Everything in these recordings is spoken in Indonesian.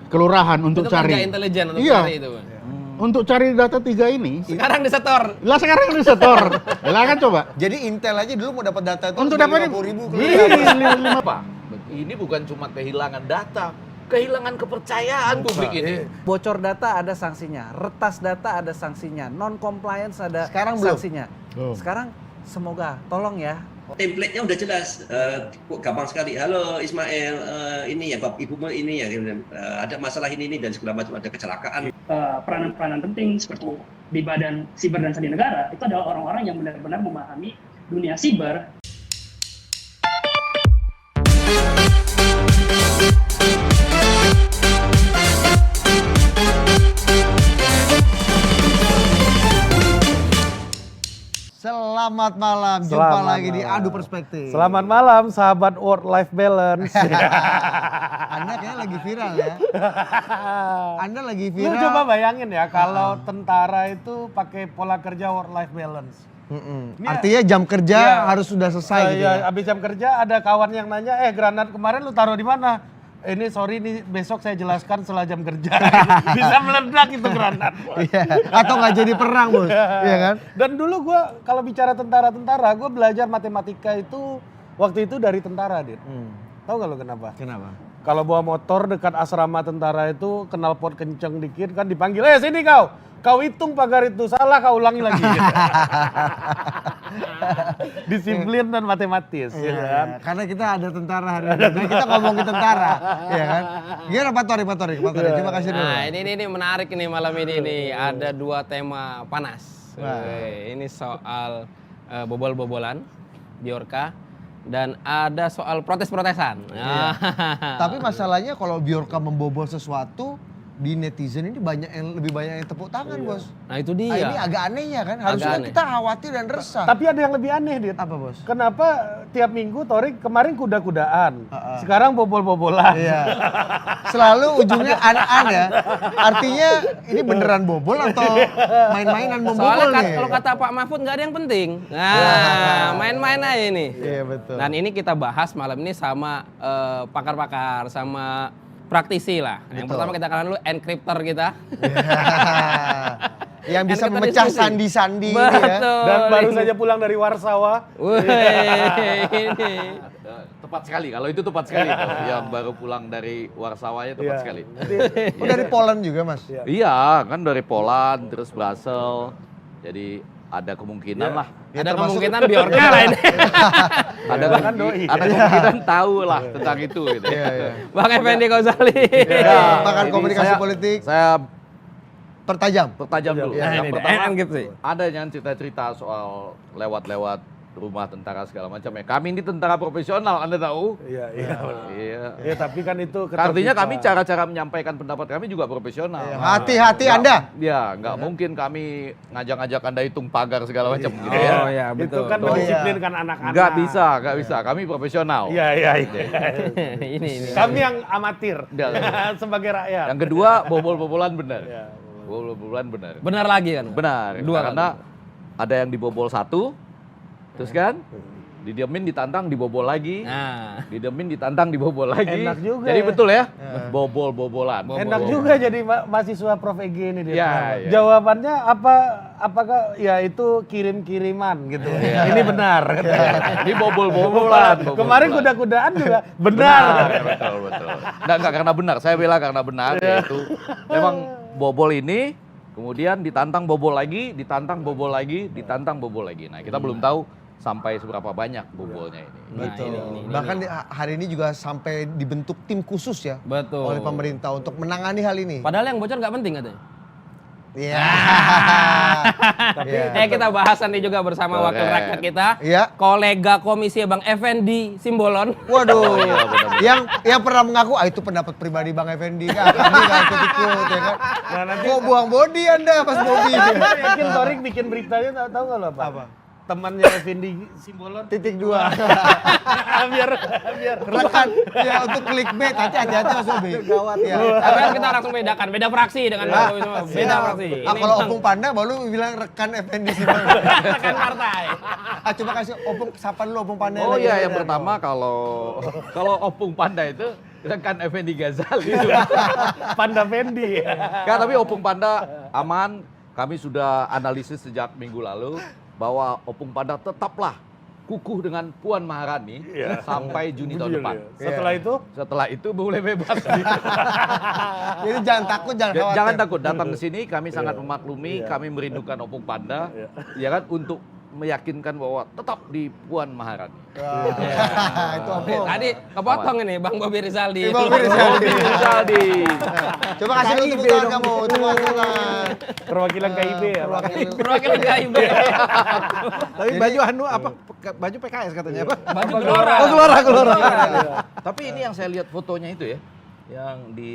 kelurahan untuk Itu cari. kerja intelijen untuk Iya. cari itu. Untuk cari data 3 ini. Sekarang disetor. Lah sekarang disetor. Lah kan coba. Jadi Intel aja dulu mau dapat data itu Untuk harus dapat 50.000 Apa? Ini bukan cuma kehilangan data, kehilangan kepercayaan publik ini. Bocor data ada sanksinya, retas data ada sanksinya, non compliance ada Sekarang belum? sanksinya. Belum. Sekarang semoga tolong ya. Template-nya udah jelas, gampang sekali. Halo Ismail, ini ya Bapak Ibu ini ya, ada masalah ini dan segala macam, ada kecelakaan. Peranan-peranan penting seperti di Badan Siber dan Sandi Negara itu adalah orang-orang yang benar-benar memahami dunia siber. Selamat malam, jumpa Selamat lagi di malam. Adu Perspektif. Selamat malam sahabat work life balance. Anda kayaknya lagi viral ya. Anda lagi Lu viral. coba bayangin ya kalau tentara itu pakai pola kerja work life balance. Ini Artinya jam kerja Iya. harus sudah selesai gitu ya. Abis jam kerja ada kawan yang nanya, granat kemarin lu taruh di mana? Ini sorry nih besok saya jelaskan setelah jam kerja. Bisa meledak itu granat. Iya. Atau nggak jadi perang bos, iya kan? Dan dulu gua kalau bicara tentara-tentara, gua belajar matematika itu waktu itu dari tentara, Dit. Tahu gak lo kenapa? Kenapa? Kalau bawa motor dekat asrama tentara itu knalpot kenceng dikit kan dipanggil, sini kau hitung pagar itu, salah kau ulangi lagi. Gitu. Disiplin dan matematis. Iya, Ya kan? karena kita ada tentara hari ini. Nah, kita ngomongin tentara, ya kan? Gimana Pak Tori? Terima kasih dulu. Nah, ini menarik nih malam ini nih. Ada 2 tema panas. Ini soal bobol-bobolan Bjorka dan ada soal protes-protesan. Tapi masalahnya kalau Bjorka membobol sesuatu di netizen ini lebih banyak yang tepuk tangan bos. Nah, itu Nah, ini dia. agak anehnya kan. Harusnya aneh. kita khawatir dan resah. Tapi ada yang lebih aneh, Dit. Apa bos? Kenapa tiap minggu Torik kemarin kuda-kudaan, sekarang bobol-bobolan. Iya. Selalu ujungnya an-an ya. Artinya ini beneran bobol atau main-mainan membobol Soalnya nih? kalau kata Pak Mahfud nggak ada yang penting. Nah, main-main aja ini. Iya betul. Dan ini kita bahas malam ini sama pakar-pakar, sama praktisi lah. Yang Betul. pertama kita kenal dulu enkriptor kita. Yang bisa Enkriptor memecah diskusi. sandi-sandi ini ya. Betul. Dan baru saja pulang dari Warsawa. Wih, ini. Tepat sekali, kalau itu tepat sekali. Kalau yang baru pulang dari Warsawanya tepat Iya. sekali. Oh dari Poland juga mas? Iya, kan dari Poland, terus Brussels. Jadi ada kemungkinan lah. Ya, Ada termasuk- kemungkinan Bjorka lah ini. Ada kan doi. ada kemungkinan tahu lah tentang itu gitu. Iya, iya. Bang Effendi Ghazali. Pakar Ini komunikasi saya- politik Saya pertajam. pertajam dulu. Nah, Yang ini pertama, enkripsi. ada yang cerita-cerita soal lewat-lewat rumah tentara segala macam ya. Kami ini tentara profesional, Anda tahu? Iya. Iya. Ya tapi kan itu Artinya ketertiban. kami cara-cara menyampaikan pendapat kami juga profesional. Hati-hati Anda. Ya, nggak mungkin kami ngajak-ngajak Anda hitung pagar segala macam gitu ya. Oh ya, Itu betul. kan Oh, iya. mendisiplinkan anak-anak. Nggak bisa. Kami profesional. Iya. ini. Kami yang amatir Iya. sebagai rakyat. Yang kedua, bobol-bobolan benar. Iya. Bobol-bobolan benar. Benar lagi kan? Benar. Dua Karena ada yang dibobol satu, terus kan didiemin, ditantang, dibobol lagi. Nah, Didiemin, ditantang, dibobol lagi. Enak juga Jadi ya. betul ya, bobol-bobolan. Enak juga jadi mahasiswa Prof. Egi ini dia. Iya, iya. Jawabannya apakah ya itu kirim-kiriman gitu. Iya. Ini benar. Ini bobol-bobolan. Kemarin kuda-kudaan juga benar. Betul. Enggak karena benar. Saya bela karena benar. Yaitu memang bobol ini kemudian ditantang bobol lagi, ditantang bobol lagi, ditantang bobol lagi. Nah, kita belum tahu sampai seberapa banyak bobolnya ini. Betul. ini. Bahkan hari ini juga sampai dibentuk tim khusus ya betul. oleh pemerintah untuk menangani hal ini. Padahal yang bocor nggak penting katanya. Iya. Kita bahas nanti juga bersama wakil Keren. rakyat kita, Iya. kolega komisi Bang Effendi Simbolon. Waduh, iya, benar-benar. yang pernah mengaku, itu pendapat pribadi Bang Effendi kan, kami nggak ikut-ikut ya kan. Nah, nanti Kok buang body Anda pas Bobby? yakin Torik bikin beritanya tahu nggak lo apa? Temannya Effendi Simbolon. .2. biar Rekan, ya untuk clickbait, hati-hati Mas Bobby. Gawat ya. Tapi kan kita langsung bedakan, beda fraksi dengan Bang Bobi semua. Beda Siap. fraksi. Kalau Opung Panda baru bilang rekan Effendi sih. Rekan partai. Coba kasih Opung, sapa dulu Opung Panda. Oh lagi. iya, yang pertama kalau Opung Panda itu Kan Effendi Ghazali. Panda Fendi. Enggak, tapi Opung Panda aman. Kami sudah analisis sejak minggu lalu bahwa Opung Panda tetaplah kukuh dengan Puan Maharani sampai Juni tahun depan. Setelah itu? Setelah itu boleh bebas. Jadi jangan takut, jangan khawatir. Jangan takut, datang ke sini kami sangat memaklumi, kami merindukan Opung Panda, ya kan, untuk meyakinkan bahwa tetap di Puan Maharani. Itu apa? Tadi kepotong ini Bang Bobi Rizaldi. Bang Bobi Rizaldi. Jadi, Coba kasih dulu tepuk tangan kamu, tepuk tangan. Perwakilan KIB ya. Perwakilan KIB. Tapi baju anu apa? Baju PKS katanya apa? Baju Gelora. Oh, Gelora. tapi ini yang saya lihat fotonya itu ya, yang di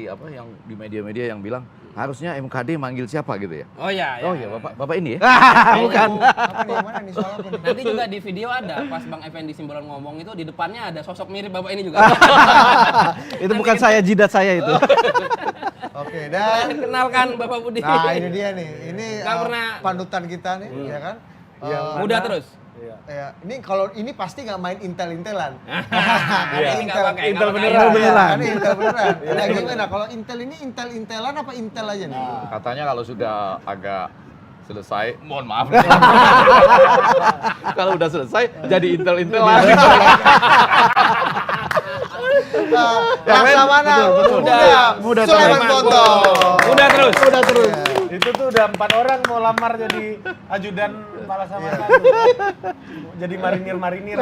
apa, yang di media-media yang bilang harusnya MKD manggil siapa gitu ya. Oh iya. Oh iya, Bapak ini ya. Bukan. Apa nih, mana nih soal apa nih? Nanti juga di video ada pas Bang Effendi Simbolon ngomong itu di depannya ada sosok mirip Bapak ini juga. Itu bukan saya, jidat saya itu. Oke, dan Kenalkan Bapak Budi. nah ini dia nih. Ini Nggak pernah. panutan kita nih, ya kan? Muda terus. Ya, ini kalau ini pasti nggak main intel-intelan. Ini nggak pakai. Intel nggak pakai. beneran. Ini intel beneran. Nah, gimana? Kalau intel ini intel-intelan apa intel aja nih? Katanya kalau sudah agak selesai, mohon maaf. Kalau udah selesai jadi intel-intel lagi. Laksamana Muda Sulaiman terus. Ponto. Muda terus. Itu tuh udah 4 orang mau lamar jadi ajudan kepala Samana. Jadi marinir-marinir.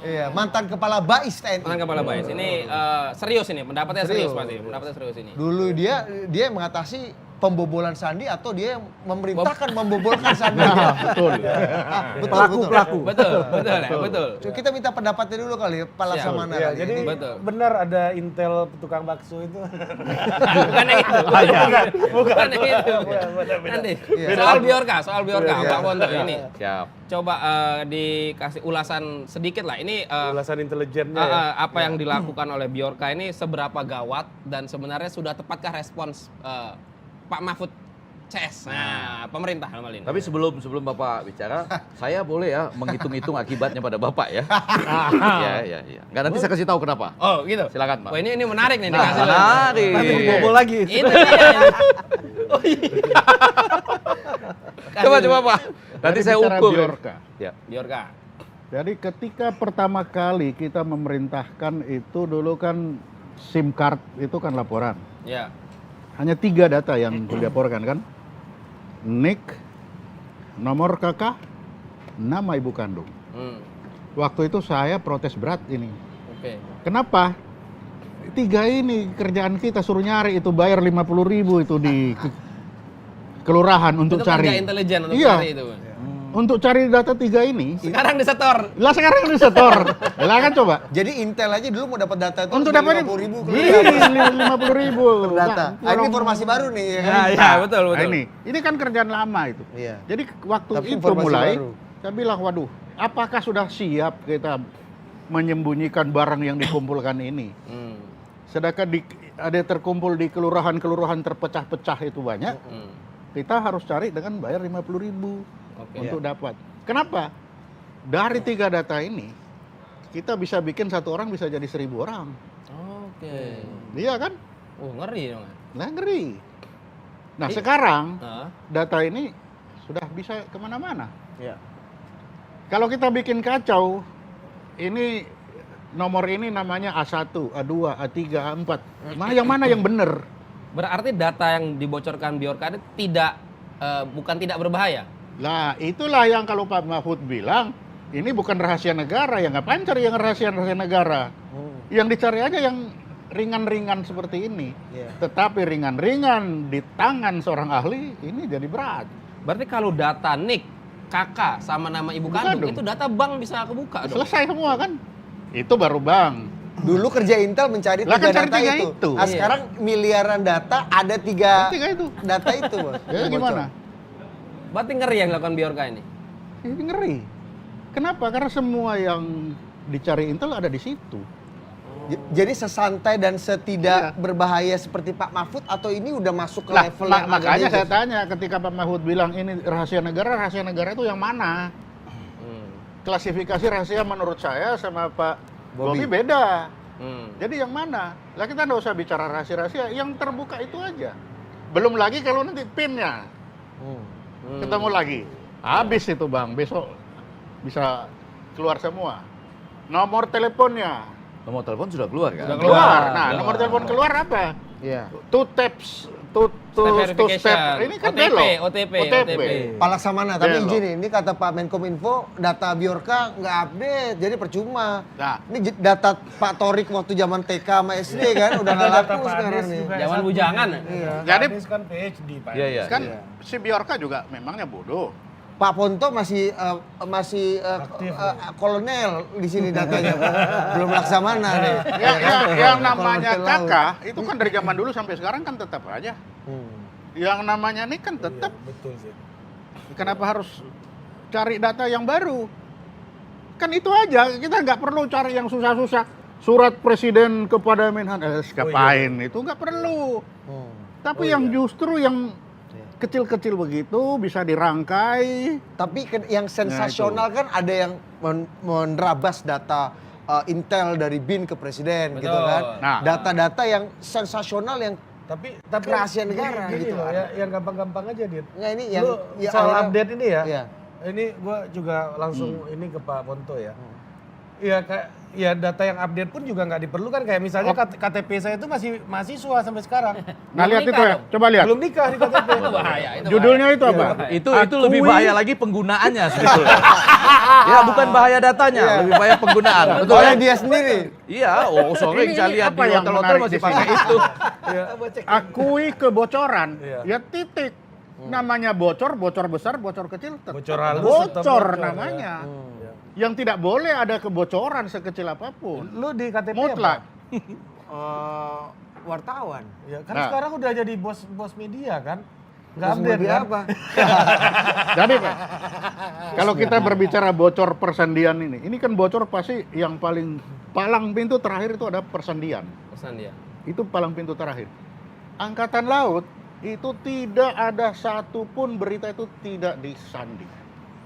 Iya, mantan kepala BAIS TNI. Mantan Kepala BAIS. Ini serius ini, pendapatnya serius pasti. Pendapatnya serius ini. Dulu dia mengatasi pembobolan sandi atau dia yang memerintahkan membobolkan sandi. Betul. Pelaku. Betul ya, betul. Coba kita minta pendapatnya dulu kali ya, Pak Laksamana. Ya, kali. jadi Ini Betul. benar ada intel tukang bakso itu. Bukan yang itu. Bukan yang itu. Nanti. Iya. Soal Biorka, Pak Ponto ini. Siap. Coba dikasih ulasan sedikit lah. Ini Ulasan intelijennya ya. apa yang dilakukan oleh Biorka ini seberapa gawat dan sebenarnya sudah tepatkah respons Pak Mahfud CS? Nah, pemerintah dalam hal ini. Tapi sebelum Bapak bicara, saya boleh ya menghitung-hitung akibatnya pada Bapak ya. Iya. Enggak, nanti saya kasih tahu kenapa. Oh, gitu. Silakan, Pak. Wah, ini menarik nih dikasih. Menarik. Nanti bobol lagi. Itu dia. Coba Pak. Nanti saya bicara ukur. Biorka. Ya. Biorka. Jadi ketika pertama kali kita memerintahkan itu dulu kan SIM card itu kan laporan. Ya. Hanya 3 data yang dilaporkan kan. NIK, nomor kakak, nama ibu kandung. Waktu itu saya protes berat ini. Oke. Kenapa? 3 ini kerjaan kita suruh nyari itu, bayar 50.000 itu di kelurahan untuk Itu cari. kerja intelijen untuk Iya. cari itu. Untuk cari data 3 ini. Sekarang disetor. Lah sekarang disetor. Lah kan coba. Jadi Intel aja dulu mau dapat data itu Untuk harus dapat 50.000 50.000 data. Ah, ini informasi baru nih ya kan? Ya, betul. Nah, ini kan kerjaan lama itu. Iya. Jadi waktu Tapi itu informasi mulai baru. saya bilang, waduh, apakah sudah siap kita menyembunyikan barang yang dikumpulkan ini? Sedangkan ada terkumpul di kelurahan-kelurahan terpecah-pecah itu banyak. Kita harus cari dengan bayar 50.000 untuk dapat. Kenapa? Dari 3 data ini kita bisa bikin 1 orang bisa jadi 1.000 orang. Oke. Iya kan? Oh, ngeri dong. Nah, ngeri. Nah, sekarang Heeh. data ini sudah bisa kemana-mana. Iya. Kalau kita bikin kacau, ini nomor ini namanya A1, A2, A3, A4. Yang mana yang benar? Berarti data yang dibocorkan Biorka ini bukan tidak berbahaya. Lah, itulah yang kalau Pak Mahfud bilang, ini bukan rahasia negara, ya ngapain cari yang rahasia-rahasia negara? Yang dicari aja yang ringan-ringan seperti ini. Tetapi ringan-ringan di tangan seorang ahli, ini jadi berat. Berarti kalau data NIK, kakak sama nama ibu kandung, itu data bank bisa kebuka dong. Selesai semua kan? Itu baru bank. Dulu kerja Intel mencari 3 Lah kan cari data 3 itu. itu. Nah, sekarang miliaran data ada 3 itu. data itu, Bos. Ya gimana? Berarti ngeri yang dilakukan Biorka ini. Ini ngeri. Kenapa? Karena semua yang dicari Intel ada di situ. Jadi sesantai dan setidak berbahaya seperti Pak Mahfud atau ini udah masuk ke Lah, level yang agak makanya saya dangerous? tanya ketika Pak Mahfud bilang ini rahasia negara itu yang mana? Klasifikasi rahasia menurut saya sama Pak Bobby beda. Hmm. Jadi yang mana? Lah kita nggak usah bicara rahasia-rahasia, yang terbuka itu aja. Belum lagi kalau nanti PIN-nya ketemu lagi. Habis itu Bang, besok bisa keluar semua. Nomor teleponnya Nomor telepon sudah keluar kan? Sudah keluar. Nah, keluar. nomor telepon keluar apa? Iya. Two taps, two Verification. step. Ini kan OTP, belok. OTP. Pak Laksamana, tapi Belok. izin nih, ini kata Pak Menkominfo, data Bjorka nggak update, jadi percuma. Nah. Ini data Pak Torik waktu zaman TK sama SD kan, udah nggak Data laku Pak sekarang Anies nih. juga Zaman S1. bujangan. Iya. Jadi Anies kan PhD Pak. Iya, iya. kan si Bjorka juga memangnya bodoh. Pak Ponto masih Aktif. kolonel di sini datanya, Pak. Belum Laksamana nih. Yang namanya Kolonel laut. kakak itu kan dari zaman dulu sampai sekarang kan tetap aja. Yang namanya ini kan tetap. Betul sih. Kenapa harus cari data yang baru? Kan itu aja, kita nggak perlu cari yang susah-susah. Surat presiden kepada Menhan, ngapain itu nggak perlu. Tapi yang justru yang kecil-kecil begitu bisa dirangkai. Tapi yang sensasional kan ada yang menerabas data intel dari BIN ke presiden Betul. gitu kan. Nah. Data-data yang sensasional yang Tapi Rahasia negara gini gitu. loh, ya, yang gampang-gampang aja Dit. nggak ini yang Lu ya soal akhirnya- update ini ya. Iya. Ini gua juga langsung ini ke Pak Ponto ya. Iya kayak ya data yang update pun juga nggak diperlukan, kayak misalnya KTP saya itu masih mahasiswa sampai sekarang. Nah lihat itu ya, coba lihat. Belum nikah di KTP. Itu bahaya. Itu Judulnya itu apa? Itu lebih bahaya lagi penggunaannya sebetulnya. Ya bukan bahaya datanya, lebih bahaya penggunaan. Betul oleh kan? dia sendiri. Iya, sering saya lihat apa di yang hotel-hotel menarik masih di pakai sini? itu. Akui kebocoran, Iya. ya titik. Namanya bocor, bocor besar, bocor kecil, tetap Bocor halus tetap bocor bocor, namanya. ya. Yang tidak boleh ada kebocoran sekecil apapun. Lu di KTP Mutlak. apa? Wartawan. Ya, kan Nah. sekarang udah jadi bos media kan? Nggak Terus update media kan? apa? Jadi Pak, kalau kita berbicara bocor persendian ini kan bocor pasti yang palang pintu terakhir itu ada persendian. pesan dia. Itu palang pintu terakhir. Angkatan Laut itu tidak ada satupun berita itu tidak disandi.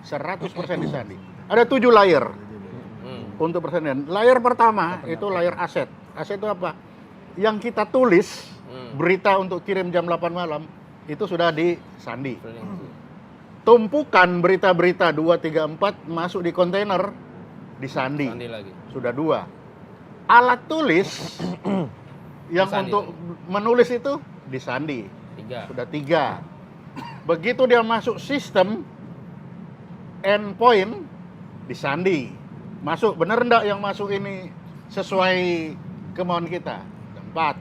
100% disandi. Ada 7 layer untuk persendian. Layer pertama itu layer aset. Aset itu apa? Yang kita tulis berita untuk kirim jam 8 malam itu sudah disandi. Tumpukan berita-berita 2, 3, 4 masuk di kontainer disandi. Sandi lagi. Sudah 2. Alat tulis yang Disandi untuk menulis itu disandi. 3. Sudah 3. Begitu dia masuk sistem endpoint disandi. Masuk bener enggak yang masuk ini sesuai kemauan kita? 4.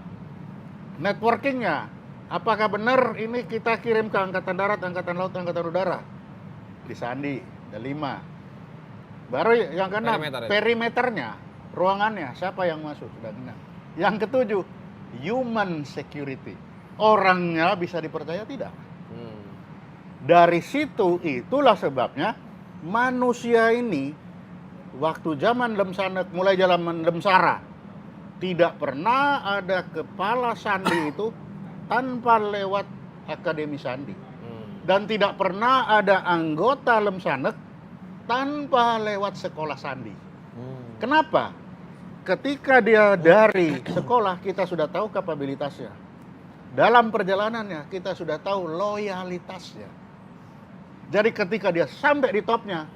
Networkingnya, apakah benar ini kita kirim ke Angkatan Darat, Angkatan Laut, Angkatan Udara? Disandi. Ada 5. Baru yang keenam, Perimeter itu. perimeternya, ruangannya, siapa yang masuk? Sudah kena. Yang ketujuh, human security. Orangnya bisa dipercaya tidak? Dari situ, itulah sebabnya manusia ini waktu zaman Lemsanek, mulai zaman Lemsara, tidak pernah ada kepala sandi itu tanpa lewat Akademi Sandi. Dan tidak pernah ada anggota Lemsanek tanpa lewat sekolah sandi. Kenapa? Ketika dia dari sekolah, kita sudah tahu kapabilitasnya. Dalam perjalanannya, kita sudah tahu loyalitasnya. Jadi ketika dia sampai di topnya,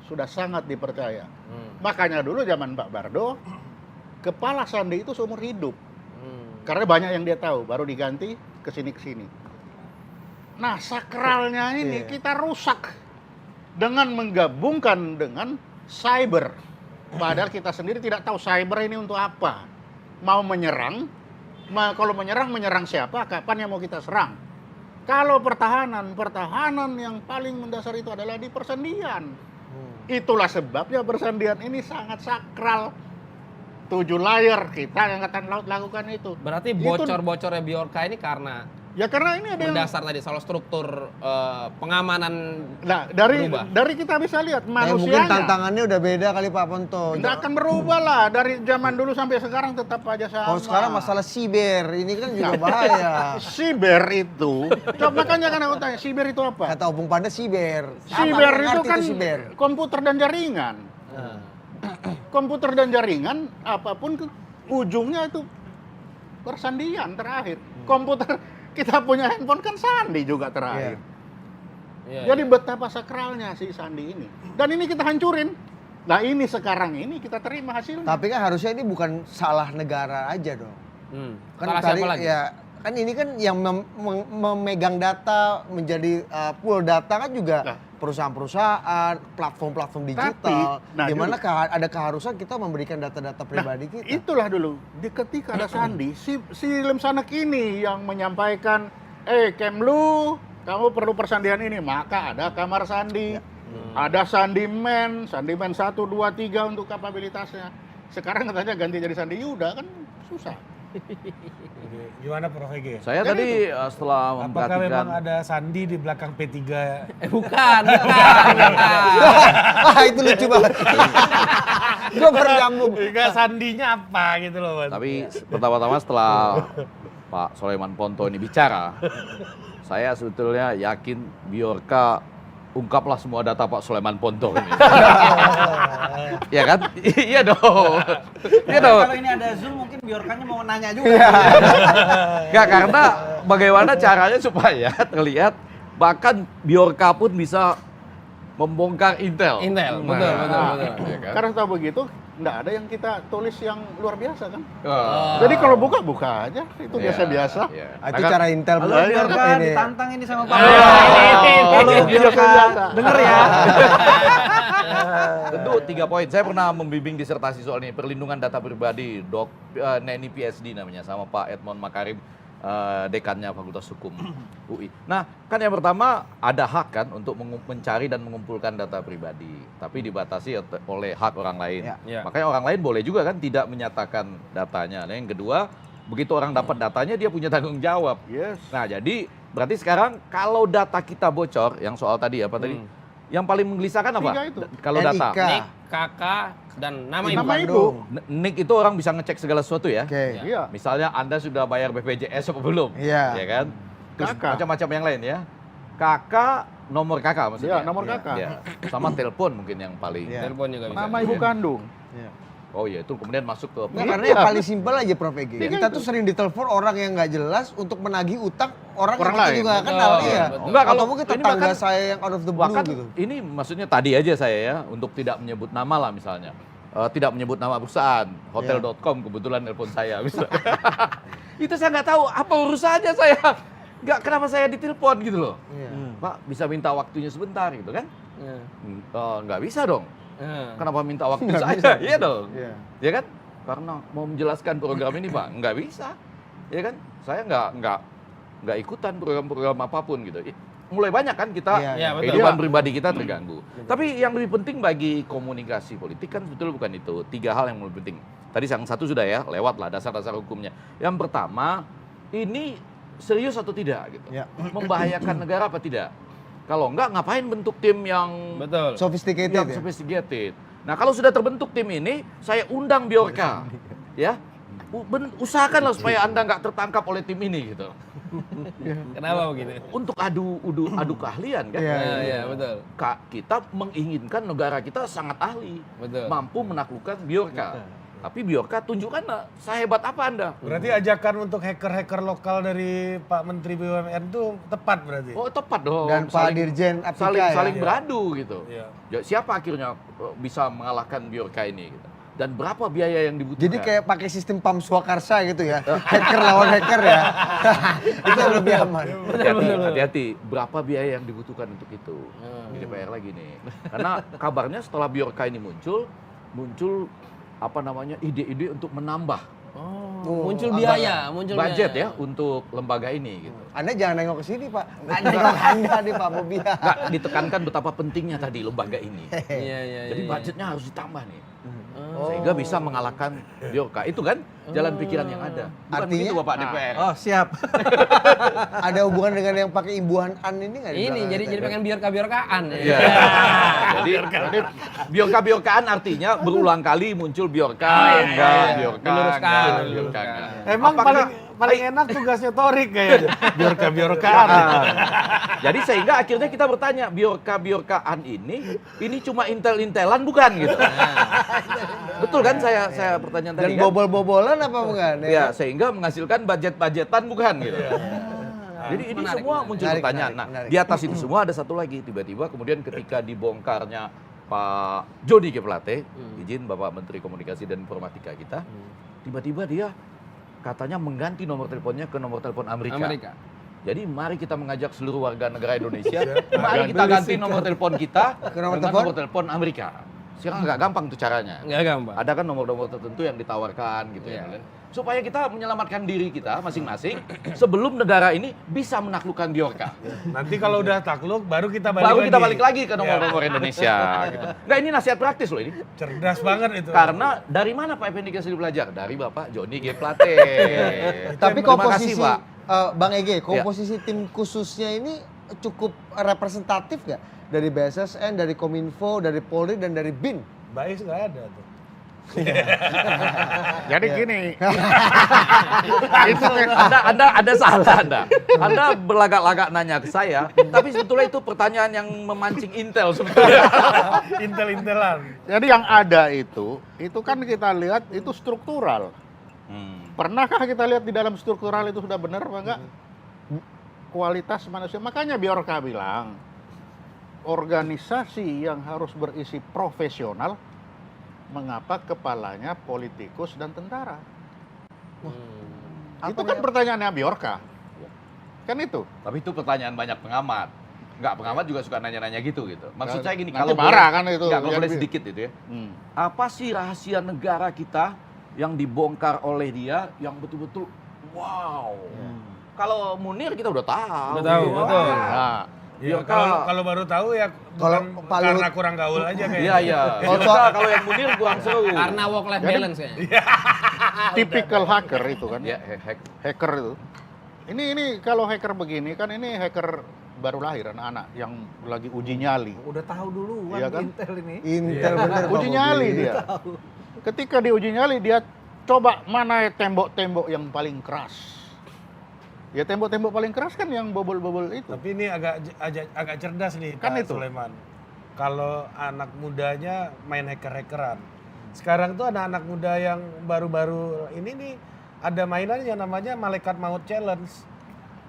sudah sangat dipercaya. Makanya dulu zaman Pak Bardo, kepala sandi itu seumur hidup. Karena banyak yang dia tahu, baru diganti kesini-kesini. Nah, sakralnya ini kita rusak dengan menggabungkan dengan cyber. Padahal kita sendiri tidak tahu cyber ini untuk apa. Mau menyerang, kalau menyerang siapa, kapan yang mau kita serang. Kalau pertahanan yang paling mendasar itu adalah di persendian. Itulah sebabnya persendian ini sangat sakral. 7 layer kita Angkatan Laut lakukan itu. Berarti Itu- bocor-bocornya Bjorka ini karena Ya karena ini ada yang mendasar tadi soal struktur pengamanan. Nah, berubah. dari kita bisa lihat Mungkin manusianya tantangannya udah beda kali Pak Ponto. tidak akan berubah lah dari zaman dulu sampai sekarang tetap aja sama. Kalau sekarang masalah siber, ini kan juga bahaya. siber itu, coba makanya kan aku tanya, siber itu apa? Kata Opung Panda siber. Siber Apa itu ngerti kan siber? komputer dan jaringan. komputer dan jaringan apapun ujungnya itu persandian terakhir. Komputer kita punya handphone kan sandi juga terakhir. Iya, Jadi betapa sakralnya si sandi ini. Dan ini kita hancurin. Nah ini sekarang ini kita terima hasilnya. Tapi kan harusnya ini bukan salah negara aja dong. Kan Salah tadi siapa lagi? ya kan ini kan yang memegang data menjadi pool data kan juga Nah. perusahaan-perusahaan, platform-platform digital. nah, Di mana ada keharusan kita memberikan data-data pribadi kita. Itulah dulu. Ketika ada sandi, si Lem Sanek ini yang menyampaikan, Kemlu, kamu perlu persandian ini, maka ada kamar sandi. Ada sandiman 1, 2, 3 untuk kapabilitasnya. Sekarang katanya ganti jadi Sandi Yuda kan susah. Gimana Prof Ege? Saya Kan tadi setelah Apakah memperhatikan memang ada Sandi di belakang P3? Bukan. Ah itu lucu banget. Gue baru nyambung. Enggak, Sandinya apa gitu loh, Mas. Tapi pertama-tama setelah Pak Soleman Ponto ini bicara, saya sebetulnya yakin Biorka ungkaplah semua data Pak Soleman Ponto ini. Ya kan? Iya dong. Iya dong. Kalau ini ada Zoom mungkin Biorkanya mau nanya juga. Enggak, karena bagaimana caranya supaya terlihat bahkan Biorka pun bisa membongkar intel. Intel, Nah, betul. ya kan? Karena tahu begitu, nggak ada yang kita tulis yang luar biasa kan. Oh. Jadi kalau buka aja, itu biasa-biasa. Iya. Itu cara intel Halo Biorka ini. ditantang ini sama Pak. Halo, Biorka denger ya. Tentu 3 poin. Saya pernah membimbing disertasi soal ini, perlindungan data pribadi, Neni PhD namanya, sama Pak Edmond Makarim, dekannya Fakultas Hukum UI. Nah, kan yang pertama ada hak kan untuk mencari dan mengumpulkan data pribadi, tapi dibatasi oleh hak orang lain. Ya. Makanya orang lain boleh juga kan tidak menyatakan datanya. Nah, yang kedua, begitu orang dapat datanya dia punya tanggung jawab. Yes. Nah, jadi berarti sekarang kalau data kita bocor, yang soal tadi apa tadi? Yang paling menggelisahkan apa? 3 itu. Kalau data. NIK. Nik, kakak, dan nama ibu. Nama ibu. Bandung. NIK itu orang bisa ngecek segala sesuatu ya. Oke. Iya. Misalnya Anda sudah bayar BPJS apa belum? Iya. Ya kan? Terus Kakak. macam-macam yang lain ya. Kakak, nomor kakak maksudnya. Iya, nomor kakak. Ya. Sama telepon mungkin yang paling. Iya. Telepon juga bisa. Nama ibu kandung. Oh iya, itu kemudian masuk ke Nggak, karena yang paling simpel aja Prof Egi. Tiga Kita itu. tuh sering ditelepon orang yang nggak jelas untuk menagih utang orang yang Orang kita lain. juga Betul, kenal ya. betul. Enggak, kalau Atau mungkin ini tetangga bahkan- saya yang out of the blue Bahkan gitu. ini maksudnya tadi aja saya ya, untuk tidak menyebut nama lah misalnya. Tidak menyebut nama perusahaan, hotel.com kebetulan nelpon saya misalnya. Itu saya nggak tahu apa urusannya saya. Nggak, kenapa saya ditelepon gitu loh. Iya. Pak bisa minta waktunya sebentar gitu kan? Iya. Nggak bisa dong. Iya. Kenapa minta waktu Nggak saya? bisa. Iya dong. Iya. Ya kan? Karena mau menjelaskan program ini Pak, nggak bisa. Ya kan? Saya nggak ikutan program-program apapun gitu. Mulai banyak kan kita Iya, iya, betul. kehidupan Iya. pribadi kita terganggu. Tapi yang lebih penting bagi komunikasi politik kan sebetulnya bukan itu. 3 hal yang lebih penting. Tadi yang satu sudah ya, lewat lah dasar-dasar hukumnya. Yang pertama, ini serius atau tidak gitu. Iya. Membahayakan negara apa tidak? Kalau enggak, ngapain bentuk tim yang Betul. Sophisticated yang ya. sophisticated. Nah, kalau sudah terbentuk tim ini, saya undang Biorka. Ya. Usahakanlah supaya Anda nggak tertangkap oleh tim ini gitu. Kenapa begitu? Untuk adu keahlian kan. Iya, Iya, betul. Kita menginginkan negara kita sangat ahli, Betul. mampu menaklukkan Biorka. Tapi Biorka tunjukkan sehebat apa Anda. Berarti ajakan untuk hacker-hacker lokal dari Pak Menteri BUMN itu tepat berarti? Oh, tepat dong. Dan Pak Dirjen Aptika ya. saling beradu gitu. Iya. Ya, siapa akhirnya bisa mengalahkan Biorka ini gitu. Dan berapa biaya yang dibutuhkan? Jadi kayak pakai sistem pam swakarsa gitu ya. Hacker lawan hacker ya. Itu yang lebih aman. Hati-hati, berapa biaya yang dibutuhkan untuk itu? Ini PR lagi nih. Karena kabarnya setelah Biorka ini muncul apa namanya ide-ide untuk menambah Muncul biaya, budget ya untuk lembaga ini gitu. Anda jangan nengok ke sini Pak. Nengok Anda nih Pak Bobia. Nggak ditekankan betapa pentingnya tadi lembaga ini. Iya. Jadi budgetnya harus ditambah nih. Sehingga bisa mengalahkan Biorka. Itu kan jalan pikiran yang ada. Bukan Artinya- begitu Bapak DPR. Oh, siap. Ada hubungan dengan yang pakai imbuhan an ini nggak? di Ini belakang jadi kita? pengen biorkaan. Iya. Jadi Biorka-Biorkaan artinya berulang kali muncul Biorka, enggak, Biorka, Diluruskan. enggak, Biorka, enggak. Emang Apakah paling enak tugasnya Torik kayaknya. Biorka-biorkaan. Jadi sehingga akhirnya kita bertanya, biorka-biorkaan ini cuma intel-intelan bukan gitu. Betul kan saya pertanyaan Dan tadi kan? bobol-bobolan apa bukan? Ya, sehingga menghasilkan budget-budgetan bukan gitu. Jadi ini Menarik, semua menarik. muncul Menarik, pertanyaan. menarik, Nah, menarik. di atas itu semua ada satu lagi. Tiba-tiba kemudian ketika dibongkarnya Pak Jody G. Plate, izin Bapak Menteri Komunikasi dan Informatika kita, tiba-tiba dia katanya mengganti nomor teleponnya ke nomor telepon Amerika. Jadi mari kita mengajak seluruh warga negara Indonesia, mari kita ganti nomor telepon kita Ke nomor dengan telepon? nomor telepon Amerika. Sekarang nggak gampang tuh caranya. Nggak gampang. Ada kan nomor-nomor tertentu yang ditawarkan gitu ya. Iya. Supaya kita menyelamatkan diri kita masing-masing sebelum negara ini bisa menaklukkan biorka. Nanti kalau udah takluk baru kita balik Baru lagi. kita balik lagi ke nomor-nomor Indonesia gitu. Nggak, ini nasihat praktis loh ini. Cerdas banget itu. Karena dari mana Pak Effendi Ghazali belajar? Dari Bapak Jody G. Plate. Tapi Terima komposisi kasih, Pak. Bang Ege, komposisi tim khususnya ini cukup representatif nggak? Dari BSSN, dari Kominfo, dari Polri, dan dari BIN? Bais nggak ada tuh. Jadi gini, itu Anda ada salah Anda. Anda berlagak-lagak nanya ke saya, tapi sebetulnya itu pertanyaan yang memancing intel sebetulnya. Intel-intelan. jadi yang ada itu kan kita lihat itu struktural. Pernahkah kita lihat di dalam struktural itu sudah benar apa enggak? Kualitas manusia. Makanya Biorka bilang, organisasi yang harus berisi profesional, mengapa kepalanya politikus dan tentara? Itu kan pertanyaannya Biorka. Kan itu. Tapi itu pertanyaan banyak pengamat. Enggak, pengamat juga suka nanya-nanya gitu. Maksud saya gini, Nanti kalau marah kan itu. Enggak, kalau Jadi- boleh sedikit itu ya. Apa sih rahasia negara kita yang dibongkar oleh dia yang betul-betul wow. Kalau Munir kita udah tahu. Udah tahu, Wah. betul. Nah, Ya, Biorka- kalau baru tahu ya Kalau bukan Pak karena Luhut- kurang gaul aja kayaknya. Iya, iya. Oh, Biorka kalau yang Munir kurang seru. Karena work life Jadi- balance kayaknya. tipikal hacker itu kan. Ya, Hacker itu. Ini kalau hacker begini kan ini hacker baru lahir anak-anak yang lagi uji nyali. Udah tahu duluan Iya kan? Intel ini. Intel bener Pak Uji Bobi. nyali dia. Ketika diuji nyali dia coba mana tembok-tembok yang paling keras. Ya tembok-tembok paling keras kan yang bobol-bobol itu. Tapi ini agak cerdas nih Kan Pak itu. Sulaiman. Kalau anak mudanya main hacker-hackeran. Sekarang tuh anak-anak muda yang baru-baru ini nih ada mainan yang namanya Malaikat Maut Challenge.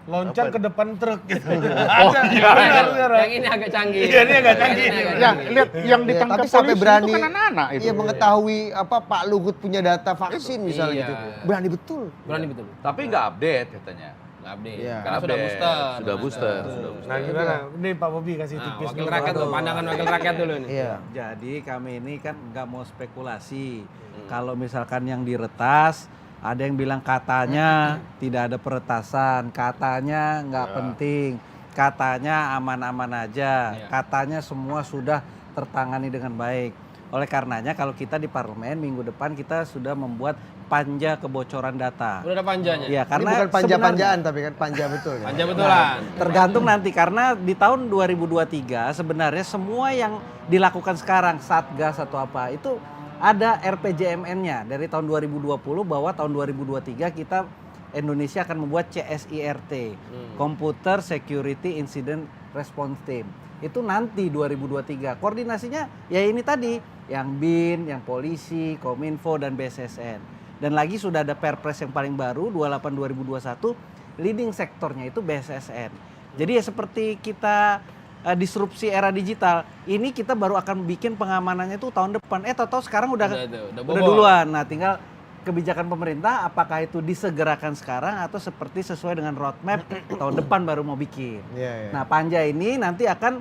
Loncat Apa ke depan truk gitu. Oh, iya. Benar. Yang ini agak canggih. Iya, ini agak canggih. Yang ini agak Ya, canggih. lihat yang Iya, ditangkap tapi sampai polisi berani- itu kan anak-anak itu. Iya mengetahui apa Pak Luhut punya data vaksin misalnya Iya. gitu. Berani betul. Berani betul. Tapi nggak update katanya. Nggak update. Iya. Karena sudah Update. booster. Sudah booster. Nah gimana? Ini Pak Bobi kasih Nah, tipis wakil dulu. rakyat tuh, Aduh. pandangan wakil rakyat dulu nih. Iya. Jadi kami ini kan nggak mau spekulasi. Kalau misalkan yang diretas, ada yang bilang katanya tidak ada peretasan, katanya nggak penting, katanya aman-aman aja, Iya. katanya semua sudah tertangani dengan baik. Oleh karenanya kalau kita di parlemen minggu depan kita sudah membuat panja kebocoran data. Udah ada panjanya. Iya, Ini karena bukan panja-panjaan sebenarnya- tapi kan panja betul. kan? Panja betulan. Tergantung nanti karena di tahun 2023 sebenarnya semua yang dilakukan sekarang Satgas atau apa itu ada RPJMN-nya dari tahun 2020 bahwa tahun 2023 kita Indonesia akan membuat CSIRT, Computer Security Incident Response Team. Itu nanti 2023. Koordinasinya ya ini tadi yang BIN, yang polisi, Kominfo dan BSSN. Dan lagi sudah ada Perpres yang paling baru 28 2021 leading sektornya itu BSSN. Jadi ya seperti kita disrupsi era digital, ini kita baru akan bikin pengamanannya itu tahun depan. Tahu-tahu sekarang udah Udah bobol. Duluan. Nah, tinggal kebijakan pemerintah apakah itu disegerakan sekarang atau seperti sesuai dengan roadmap tahun depan baru mau bikin. Iya, iya. Nah, panja ini nanti akan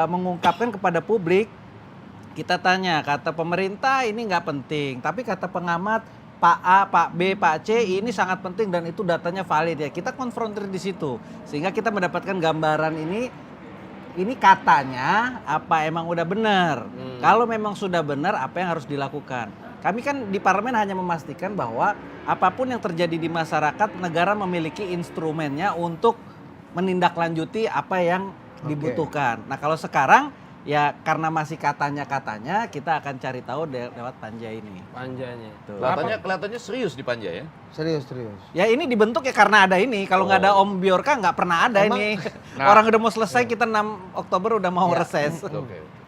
mengungkapkan kepada publik. Kita tanya, kata pemerintah ini nggak penting, tapi kata pengamat Pak A, Pak B, Pak C ini sangat penting dan itu datanya valid ya. Kita konfrontir di situ sehingga kita mendapatkan gambaran ini katanya apa emang udah benar. Kalau memang sudah benar apa yang harus dilakukan. Kami kan di parlemen hanya memastikan bahwa apapun yang terjadi di masyarakat negara memiliki instrumennya untuk menindaklanjuti apa yang dibutuhkan. Nah, kalau sekarang ya karena masih katanya kita akan cari tahu lewat panja ini. Panjanya. Tuh. Kelihatannya serius di Panja ya. Serius. Ya ini dibentuk ya karena ada ini. Kalau nggak ada Om Bjorka nggak pernah ada Emang- ini. Nah. Orang udah mau selesai, kita 6 Oktober udah mau Ya. reses.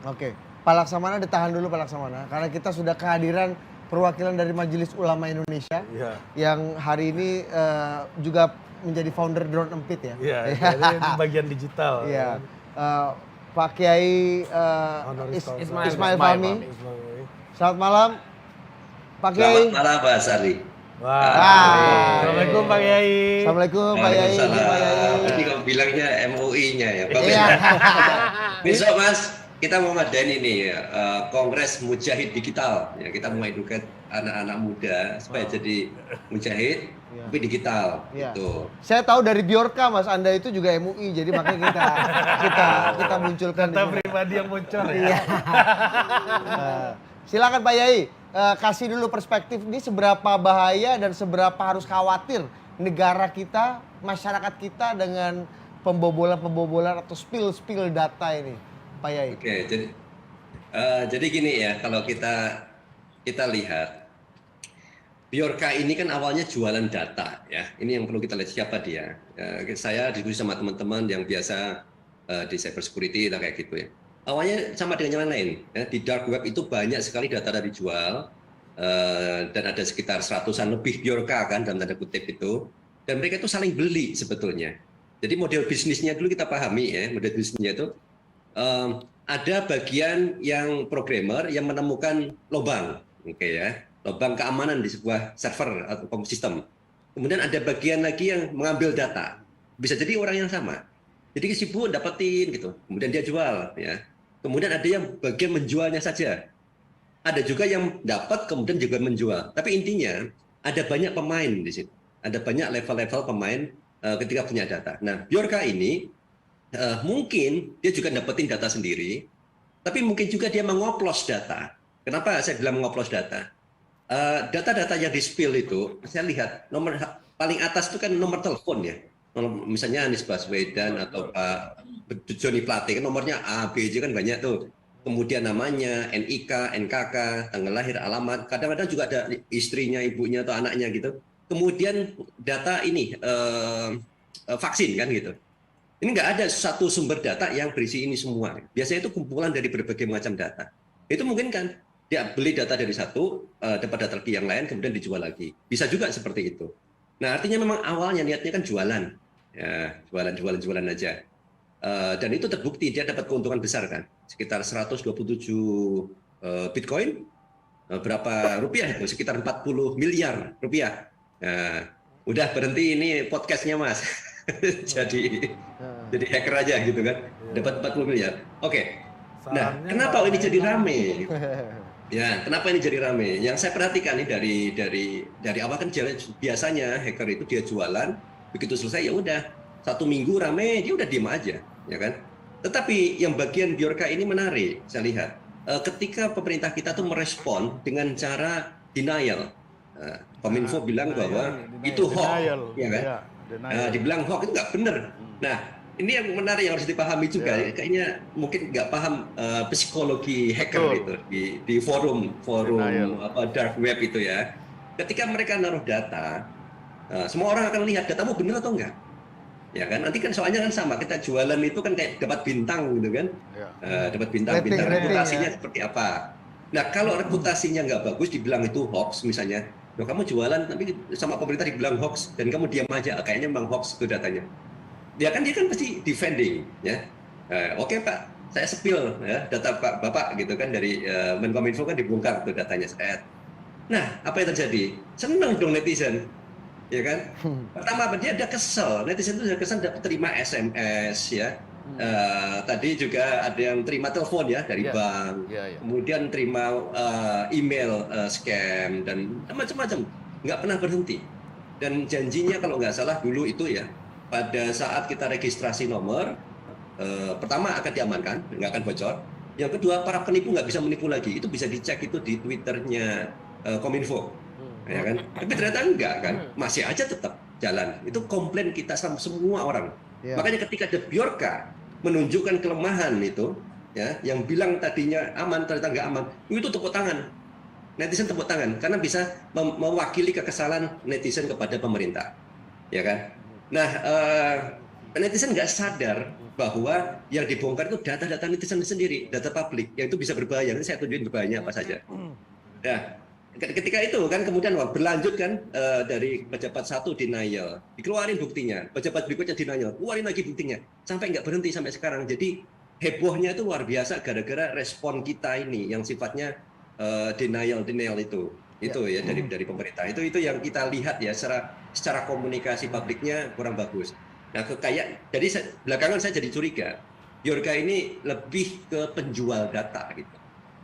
Oke, Pak Laksamana ditahan dulu Pak Laksamana, karena kita sudah kehadiran perwakilan dari Majelis Ulama Indonesia Iya. yang hari ini juga menjadi founder Drone Empit ya. Iya, jadi di bagian digital. Iya. Pak Kiai Honoris causa. Ismail Fahmi. Ismail. Selamat malam, Pak Kiai. Selamat malam Pak Sari. Wah. Assalamualaikum Pak Kiai. Assalamualaikum Pak Kiai. Pak Waalaikumsalam. Tadi Kiai. kamu bilangnya MUI-nya ya. Bagus. Iya. Besok Mas, kita mau ngadain ini Kongres Mujahid Digital. Ya, kita mau educate anak-anak muda supaya jadi mujahid tapi digital Iya. gitu. Saya tahu dari Bjorka Mas, Anda itu juga MUI, jadi makanya kita munculkan. Data di sini. pribadi yang bocor Iya. ya. Silakan Pak Yai, kasih dulu perspektif ini seberapa bahaya dan seberapa harus khawatir negara kita, masyarakat kita dengan pembobolan atau spill data ini, Pak Yai. Oke, jadi gini ya, kalau kita lihat Bjorka ini kan awalnya jualan data ya. Ini yang perlu kita lihat siapa dia. Saya diskusi sama teman-teman yang biasa di cyber security lah kayak gitu ya. Awalnya sama dengan yang lain. Ya. Di dark web itu banyak sekali data dijual dan ada sekitar 100-an lebih Bjorka kan dalam tanda kutip itu. Dan mereka itu saling beli sebetulnya. Jadi model bisnisnya dulu kita pahami ya. Model bisnisnya itu ada bagian yang programmer yang menemukan lubang, oke ya. Lubang keamanan di sebuah server atau sistem. Kemudian ada bagian lagi yang mengambil data. Bisa jadi orang yang sama. Jadi sibuk dapetin gitu. Kemudian dia jual ya. Kemudian ada yang bagian menjualnya saja. Ada juga yang dapat kemudian juga menjual. Tapi intinya ada banyak pemain di situ. Ada banyak level-level pemain ketika punya data. Nah, Bjorka ini mungkin dia juga dapetin data sendiri. Tapi mungkin juga dia mengoplos data. Kenapa saya bilang mengoplos data? Data-data yang di-spill itu, saya lihat nomor paling atas itu kan nomor telepon ya. Misalnya Anies Baswedan atau Pak Joni Plate, kan nomornya A, B, J kan banyak tuh. Kemudian namanya, NIK, NKK, tanggal lahir, alamat. Kadang-kadang juga ada istrinya, ibunya atau anaknya gitu. Kemudian data ini, vaksin kan gitu. Ini nggak ada satu sumber data yang berisi ini semua. Biasanya itu kumpulan dari berbagai macam data. Itu mungkin kan dia beli data dari satu, dapat data lagi yang lain, kemudian dijual lagi. Bisa juga seperti itu. Nah, artinya memang awalnya niatnya kan jualan. Ya, jualan aja. Dan itu terbukti dia dapat keuntungan besar kan. Sekitar 127 Bitcoin. Berapa rupiah itu? Sekitar 40 miliar rupiah. Nah, udah berhenti ini podcastnya Mas. jadi hacker aja gitu kan. Dapat 40 miliar. Oke. Nah, kenapa ini jadi rame? Ya, kenapa ini jadi rame? Yang saya perhatikan nih dari awal kan biasanya hacker itu dia jualan, begitu selesai ya udah 1 minggu rame, dia udah diem aja, ya kan? Tetapi yang bagian Bjorka ini menarik, saya lihat. Ketika pemerintah kita tuh merespon dengan cara denial. Kominfo bilang bahwa itu hoax, ya kan? Dibilang hoax itu nggak benar. Nah, ini yang menarik yang harus dipahami juga. Kayaknya mungkin nggak paham psikologi hacker itu di forum apa dark web itu ya. Ketika mereka naruh data, semua orang akan lihat datamu benar atau enggak. Ya kan? Nanti kan soalnya kan sama. Kita jualan itu kan kayak dapat bintang gitu kan. Dapat bintang reputasinya seperti apa. Nah, kalau reputasinya nggak bagus dibilang itu hoax misalnya. Loh, kamu jualan tapi sama pemerintah dibilang hoax dan kamu diam aja. Kayaknya memang hoax itu datanya. Dia kan pasti defending ya. Oke Pak, saya spill ya data Pak Bapak gitu kan dari Menkominfo kan dibongkar tuh datanya saya. Nah, apa yang terjadi? Senang dong netizen. Ya kan? Pertama dia ada kesel. Netizen itu ada kesel dapat terima SMS ya. Tadi juga ada yang terima telepon ya dari bank. Kemudian terima email scam dan macam-macam. Nggak pernah berhenti. Dan janjinya kalau nggak salah dulu itu ya, pada saat kita registrasi nomor, pertama akan diamankan, nggak akan bocor. Yang kedua, para penipu nggak bisa menipu lagi. Itu bisa dicek itu di Twitternya Kominfo, ya kan? Tapi ternyata enggak kan, masih aja tetap jalan. Itu komplain kita sama semua orang. Makanya ketika ada Bjorka menunjukkan kelemahan itu, ya, yang bilang tadinya aman ternyata nggak aman, itu tepuk tangan. Netizen tepuk tangan karena bisa mewakili kekesalan netizen kepada pemerintah, ya kan? Nah, netizen nggak sadar bahwa yang dibongkar itu data-data netizen sendiri, data publik, yang itu bisa berbahaya. Nanti saya tunjukin berbahayanya apa saja. Nah, ketika itu kan kemudian berlanjut kan dari pejabat satu denial, dikeluarin buktinya, pejabat berikutnya denial, keluarin lagi buktinya, sampai nggak berhenti sampai sekarang. Jadi hebohnya itu luar biasa gara-gara respon kita ini yang sifatnya denial itu ya dari pemerintah. Itu yang kita lihat ya secara komunikasi publiknya kurang bagus. Nah, jadi belakangan saya jadi curiga, Bjorka ini lebih ke penjual data gitu.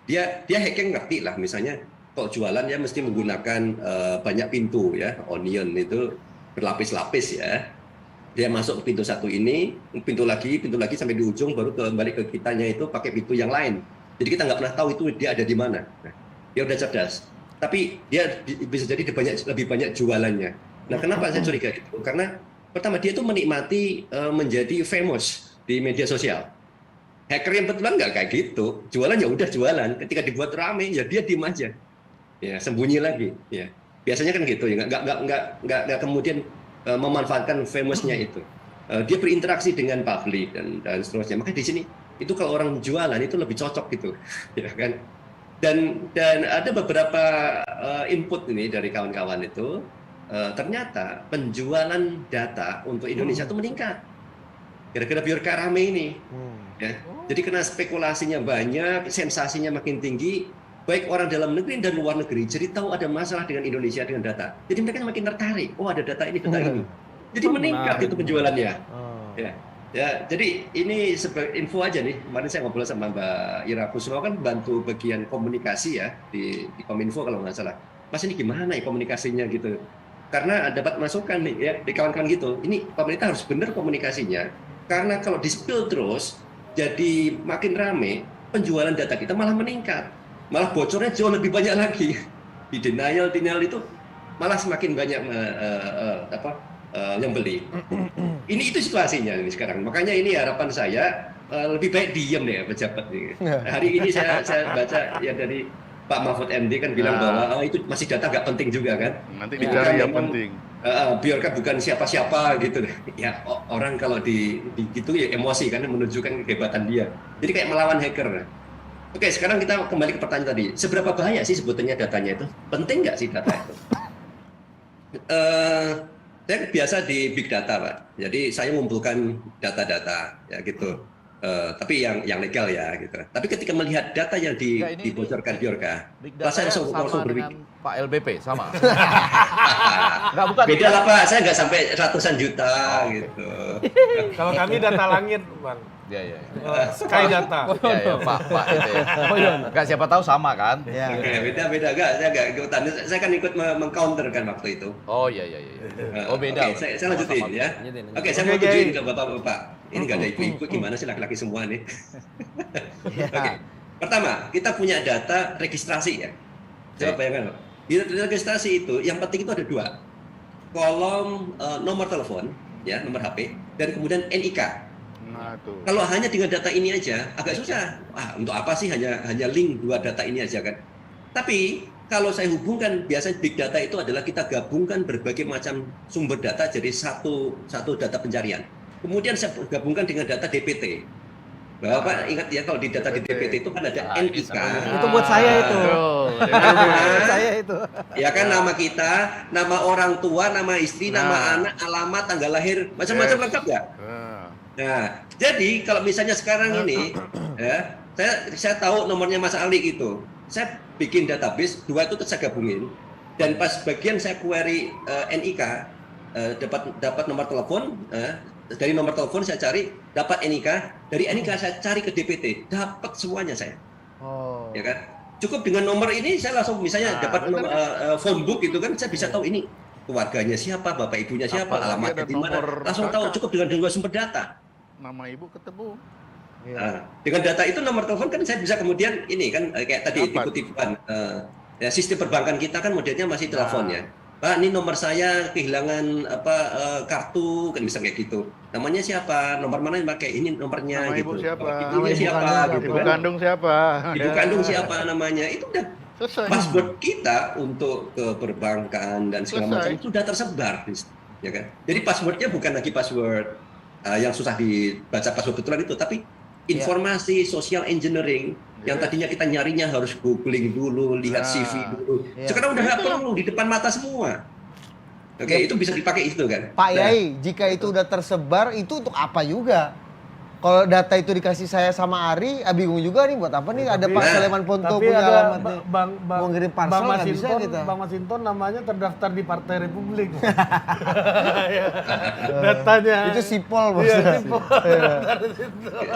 Dia hacking ngerti lah, misalnya kalau jualan ya mesti menggunakan banyak pintu ya, onion itu berlapis-lapis ya. Dia masuk ke pintu satu ini, pintu lagi sampai di ujung, baru kembali ke kitanya itu pakai pintu yang lain. Jadi kita nggak pernah tahu itu dia ada di mana. Nah, dia udah cerdas, tapi dia bisa jadi lebih banyak jualannya. Nah, kenapa saya curiga itu? Karena pertama dia tuh menikmati menjadi famous di media sosial. Hacker yang betulan nggak kayak gitu, jualan ya udah jualan. Ketika dibuat rame ya dia diem aja, ya sembunyi lagi. Ya biasanya kan gitu ya, nggak kemudian memanfaatkan famousnya itu. Dia berinteraksi dengan publik dan seterusnya. Makanya di sini itu kalau orang jualan itu lebih cocok gitu, ya kan? Dan ada beberapa input ini dari kawan-kawan itu, ternyata penjualan data untuk Indonesia itu meningkat gara-gara Bjorka rame ini. Ya. Jadi kena spekulasinya banyak, sensasinya makin tinggi, baik orang dalam negeri dan luar negeri. Jadi tahu ada masalah dengan Indonesia dengan data. Jadi mereka makin tertarik. Oh ada data ini, data ini. Jadi meningkat itu penjualannya. Ya, jadi ini sebagai info aja nih. Kemarin saya ngobrol sama Mbak Ira Kusno kan bantu bagian komunikasi ya di Kominfo kalau nggak salah. Mas ini gimana ya komunikasinya gitu? Karena dapat masukan nih ya di kawan-kawan gitu. Ini pemerintah harus benar komunikasinya. Karena kalau di-spill terus, jadi makin rame, penjualan data kita malah meningkat. Malah bocornya jauh lebih banyak lagi. Di denial itu malah semakin banyak yang beli. Itu situasinya ini sekarang. Makanya ini harapan saya lebih baik diem deh pejabat ini. Hari ini saya baca ya dari Pak Mahfud MD kan bilang bahwa itu masih data nggak penting juga kan. Nanti dicari yang penting. Bjorka bukan siapa-siapa gitu. Ya orang kalau gitu ya emosi kan menunjukkan kehebatan dia. Jadi kayak melawan hacker. Oke, sekarang kita kembali ke pertanyaan tadi. Seberapa bahaya sih sebetulnya datanya itu? Penting nggak sih data itu? Saya biasa di big data, Pak. Jadi saya mengumpulkan data-data ya gitu. Tapi yang legal ya gitu. Tapi ketika melihat data yang dibocorkan Bjorka, saya langsung berpikir Pak LBP sama. Enggak, bukan. Beda lah Pak, saya nggak sampai ratusan juta gitu. Kalau kami data langit, Bang. Iya. Sky data. Iya, Pak itu ya. Enggak siapa tahu sama kan? Oke, beda. Enggak, saya nggak ikutan. Saya kan ikut mengcounter kan waktu itu. Oh iya. Oh beda. Oke, saya lanjutin ya. Oke, saya mau tunjukin ke Bapak-bapak. Ini nggak ada ibu-ibu, gimana sih laki-laki semua nih? Oke, pertama kita punya data registrasi ya. Coba bayangkan, di registrasi itu yang penting itu ada dua, kolom nomor telepon, ya nomor HP, dan kemudian NIK. Nah, tuh. Kalau hanya dengan data ini aja agak susah. Untuk apa sih hanya link dua data ini aja kan? Tapi kalau saya hubungkan, biasanya big data itu adalah kita gabungkan berbagai macam sumber data jadi satu data pencarian. Kemudian saya gabungkan dengan data DPT. Bapak ingat ya kalau di data di DPT itu kan ada NIK. Itu buat saya itu. Buat saya itu. Ya kan nama kita, nama orang tua, nama istri, nama anak, alamat, tanggal lahir, macam-macam lengkap nggak? Nah, jadi kalau misalnya sekarang ini, ya, saya tahu nomornya Mas Ali gitu. Saya bikin database, dua itu saya gabungin. Dan pas bagian saya query NIK, dapat nomor telepon, dari nomor telepon saya cari, dapat NIK, dari NIK saya cari ke DPT, dapat semuanya saya. Ya kan? Cukup dengan nomor ini saya langsung misalnya dapat phone book gitu kan, saya bisa tahu ini keluarganya siapa, bapak ibunya siapa, alamatnya di mana, langsung tahu cukup dengan dua sumber data. Nama ibu ketemu. Nah, dengan data itu nomor telepon kan saya bisa kemudian ini kan kayak tadi tipu-tipuan. Ya, sistem perbankan kita kan modelnya masih telepon ya. Pak, ini nomor saya kehilangan kartu, kan bisa kayak gitu. Namanya siapa? Nomor mana yang pakai? Ini nomornya Nama gitu. ibu siapa? Ibunya siapa? Gitu Ibu kan. kandung siapa? Ibu kandung siapa namanya? Itu udah Selesai. password kita untuk ke perbankan dan segala Selesai. macam itu sudah tersebar, ya kan? Jadi passwordnya bukan lagi password yang susah dibaca password betulan itu, tapi informasi social engineering yang tadinya kita nyarinya harus googling dulu, lihat CV dulu. Sekarang udah nggak perlu, di depan mata semua. Oke, itu bisa dipakai itu kan. Pak Yai, jika itu udah tersebar, itu untuk apa juga? Kalau data itu dikasih saya sama Ari, bingung juga nih buat apa nih ada Pak Sulaiman Ponto Tapi punya ada alamatnya. Bang Mau ngirim parcel nggak bisa kita. Bang Masinton namanya terdaftar di Partai Republik. Ya. Datanya. Itu sipol Iya, maksudnya. sipol.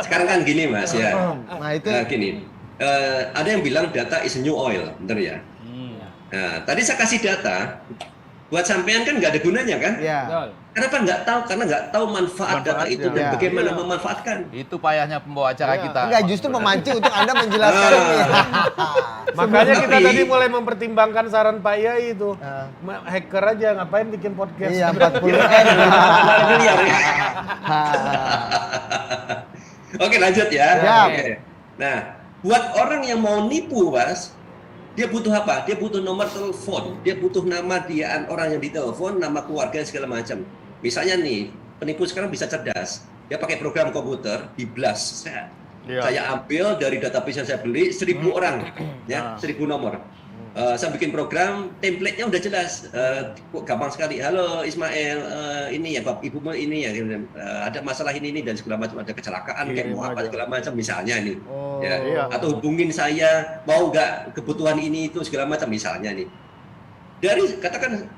Sekarang kan gini Mas ya. Nah itu Gini, ada yang bilang data is new oil, bener ya? Nah, tadi saya kasih data, buat sampean kan nggak ada gunanya kan? ya. Betul. Kenapa nggak tahu? Karena nggak tahu manfaat data itu dan Ya. bagaimana memanfaatkan. Itu payahnya pembawa acara kita. Enggak, justru memancing untuk Anda menjelaskan ini. Makanya kita Tapi- tadi mulai mempertimbangkan saran Pak Yai itu. Ah. Hacker aja, ngapain bikin podcast? Iya, 40 M. Miliar ya. Oke, lanjut ya. Siap. Oke. Nah, buat orang yang mau nipu, Mas, dia butuh apa? Dia butuh nomor telepon, dia butuh nama dia orang yang ditelepon, nama keluarga segala macam. Misalnya nih, penipu sekarang bisa cerdas. Dia pakai program komputer, di blast. Saya ambil dari database yang saya beli 1.000 orang, ya, 1.000 nomor. Saya bikin program, template-nya udah jelas, gampang sekali. Halo Ismail, ini ya Bapak Ibu ini ya, ada masalah ini dan segala macam, ada kecelakaan kayak mau apa segala macam misalnya nih, ya. iya. Atau hubungin saya, mau nggak kebutuhan ini itu segala macam misalnya nih. Dari katakan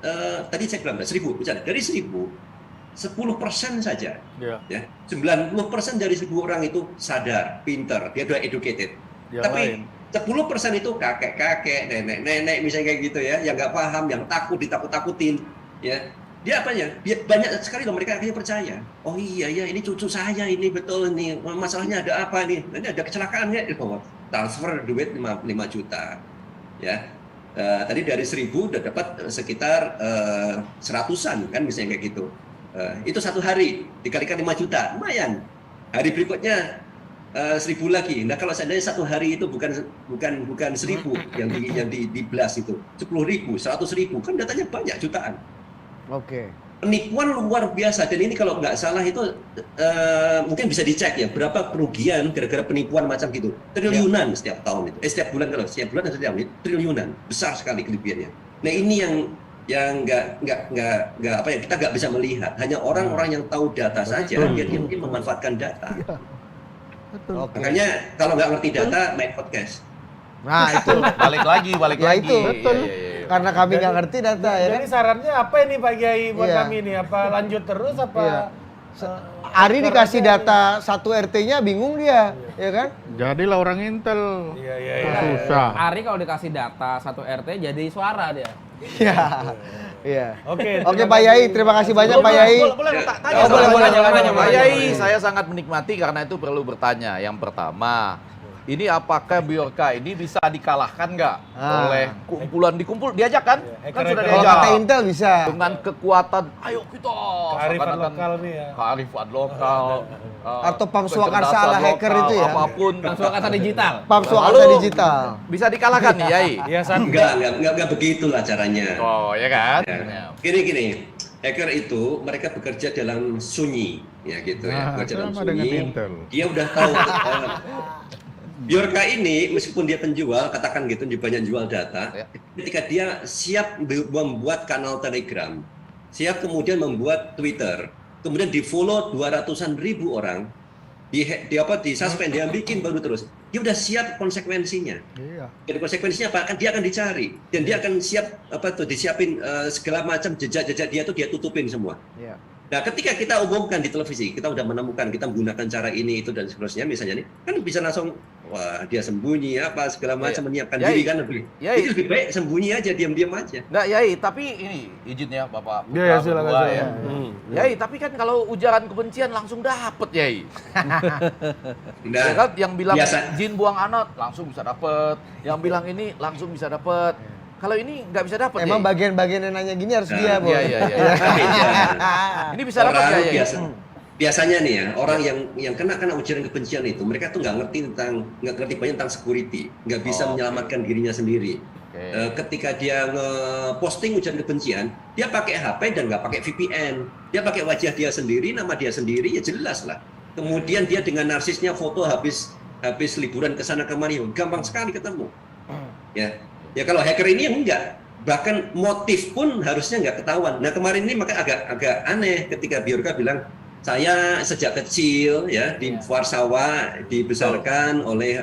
tadi saya bilang 1.000, misalnya dari 1.000 10% saja, Iya. ya 90% dari 1.000 orang itu sadar, pinter, dia udah educated. Yang Tapi lain. 10% itu kakek-kakek, nenek-nenek misalnya kayak gitu ya, yang nggak paham, yang takut, ditakut-takutin, ya. Dia apanya? Banyak sekali loh mereka akhirnya percaya. Oh iya ya, ini cucu saya ini betul nih. Masalahnya ada apa nih? Ini ada kecelakaan ya? Transfer duit 5 juta. Ya. Tadi dari 1.000 udah dapat sekitar 100-an kan misalnya kayak gitu. Itu satu hari dikalikan 5 juta, lumayan. Hari berikutnya 1.000 lagi. Nah kalau seandainya satu hari itu bukan 1.000 yang di blast itu, 10.000, 100.000 kan datanya banyak jutaan. Oke. Penipuan luar biasa dan ini kalau nggak salah itu mungkin bisa dicek ya berapa kerugian gara-gara penipuan macam gitu, triliunan setiap tahun itu, setiap bulan kalau setiap bulan atau setiap tahun triliunan, besar sekali kelebihannya. Nah ini yang nggak apa ya kita nggak bisa melihat, hanya orang-orang yang tahu data saja dia mungkin memanfaatkan data. Oke. Makanya kalau nggak ngerti data main podcast. Nah itu. Balik lagi. Ya, itu. Betul. Karena kami nggak ngerti data ya kan. Jadi sarannya apa ini Pak Kiai buat Iya. kami nih? Apa lanjut terus apa? Iya. Ari dikasih data satu RT-nya bingung dia, ya kan? Jadilah orang Intel. Iya, iya, Itu iya. susah. Ari kalau dikasih data satu RT jadi suara dia. Iya. Iya. Oke. Oke Pak Yai, terima kasih banyak Pak Yai. Boleh tanya. Oh, boleh. Pak Yai, saya sangat menikmati karena itu perlu bertanya. Yang pertama, ini apakah Bjorka ini bisa dikalahkan nggak oleh dikumpul diajak kan? Kan sudah Kalau diajak. kata Intel bisa. Dengan kekuatan, ayo kita. Kearifan seakan-akan lokal nih ya. Kearifan lokal. Atau Pam Swakarsa ala kecerdasan hacker lokal, itu ya? Apapun. Langsung kata digital. Pam Swakarsa Lalu, digital. Bisa dikalahkan nih, Yai? Iya, San. Enggak begitulah caranya. Oh, ya kan? Ya. Gini, hacker itu mereka bekerja dalam sunyi, ya gitu ya, Nah, bekerja dalam sama dengan sunyi. Intel. Dia udah tahu. Bjorka ini meskipun dia penjual, katakan gitu, dia banyak jual data. Ya. Ketika dia siap membuat kanal Telegram, siap kemudian membuat Twitter, kemudian di follow 200-an ribu orang, di suspend, dia bikin baru terus. Dia udah siap konsekuensinya. Iya. Jadi konsekuensinya apa? Kan dia akan dicari dan dia akan siap disiapin segala macam jejak-jejak dia tuh dia tutupin semua. Iya. Nah, ketika kita umumkan di televisi, kita udah menemukan, kita menggunakan cara ini itu dan seterusnya misalnya nih, kan bisa langsung wah dia sembunyi apa segala macam menyiapkan diri kan lebih. Jadi lebih baik sembunyi aja, diam-diam aja. Nggak, Yai, tapi ini izinnya Bapak. Iya, ya, Putra silakan. berdua, silakan. Yai, tapi kan kalau ujaran kebencian langsung dapet, Yai. Nah, Ya kan, yang bilang biasa. jin buang anak langsung bisa dapet, yang bilang ini langsung bisa dapet. Kalau ini nggak bisa dapat. Emang Yai. bagian-bagian yang nanya gini harus dia, Bu. Iya, iya, iya. Ini bisa dapat Orang nggak, Yai? biasanya nih ya, orang yang kena ujaran kebencian itu, mereka tuh nggak ngerti banyak tentang security, nggak bisa menyelamatkan dirinya sendiri. Ketika dia nge-posting ujaran kebencian, dia pakai HP dan nggak pakai VPN. Dia pakai wajah dia sendiri, nama dia sendiri, ya jelas lah. Kemudian dia dengan narsisnya foto habis liburan ke sana kemari, gampang sekali ketemu. Ya kalau hacker ini enggak. Bahkan motif pun harusnya nggak ketahuan. Nah kemarin ini makanya agak aneh ketika Bjorka bilang, saya sejak kecil ya di Warsawa dibesarkan oleh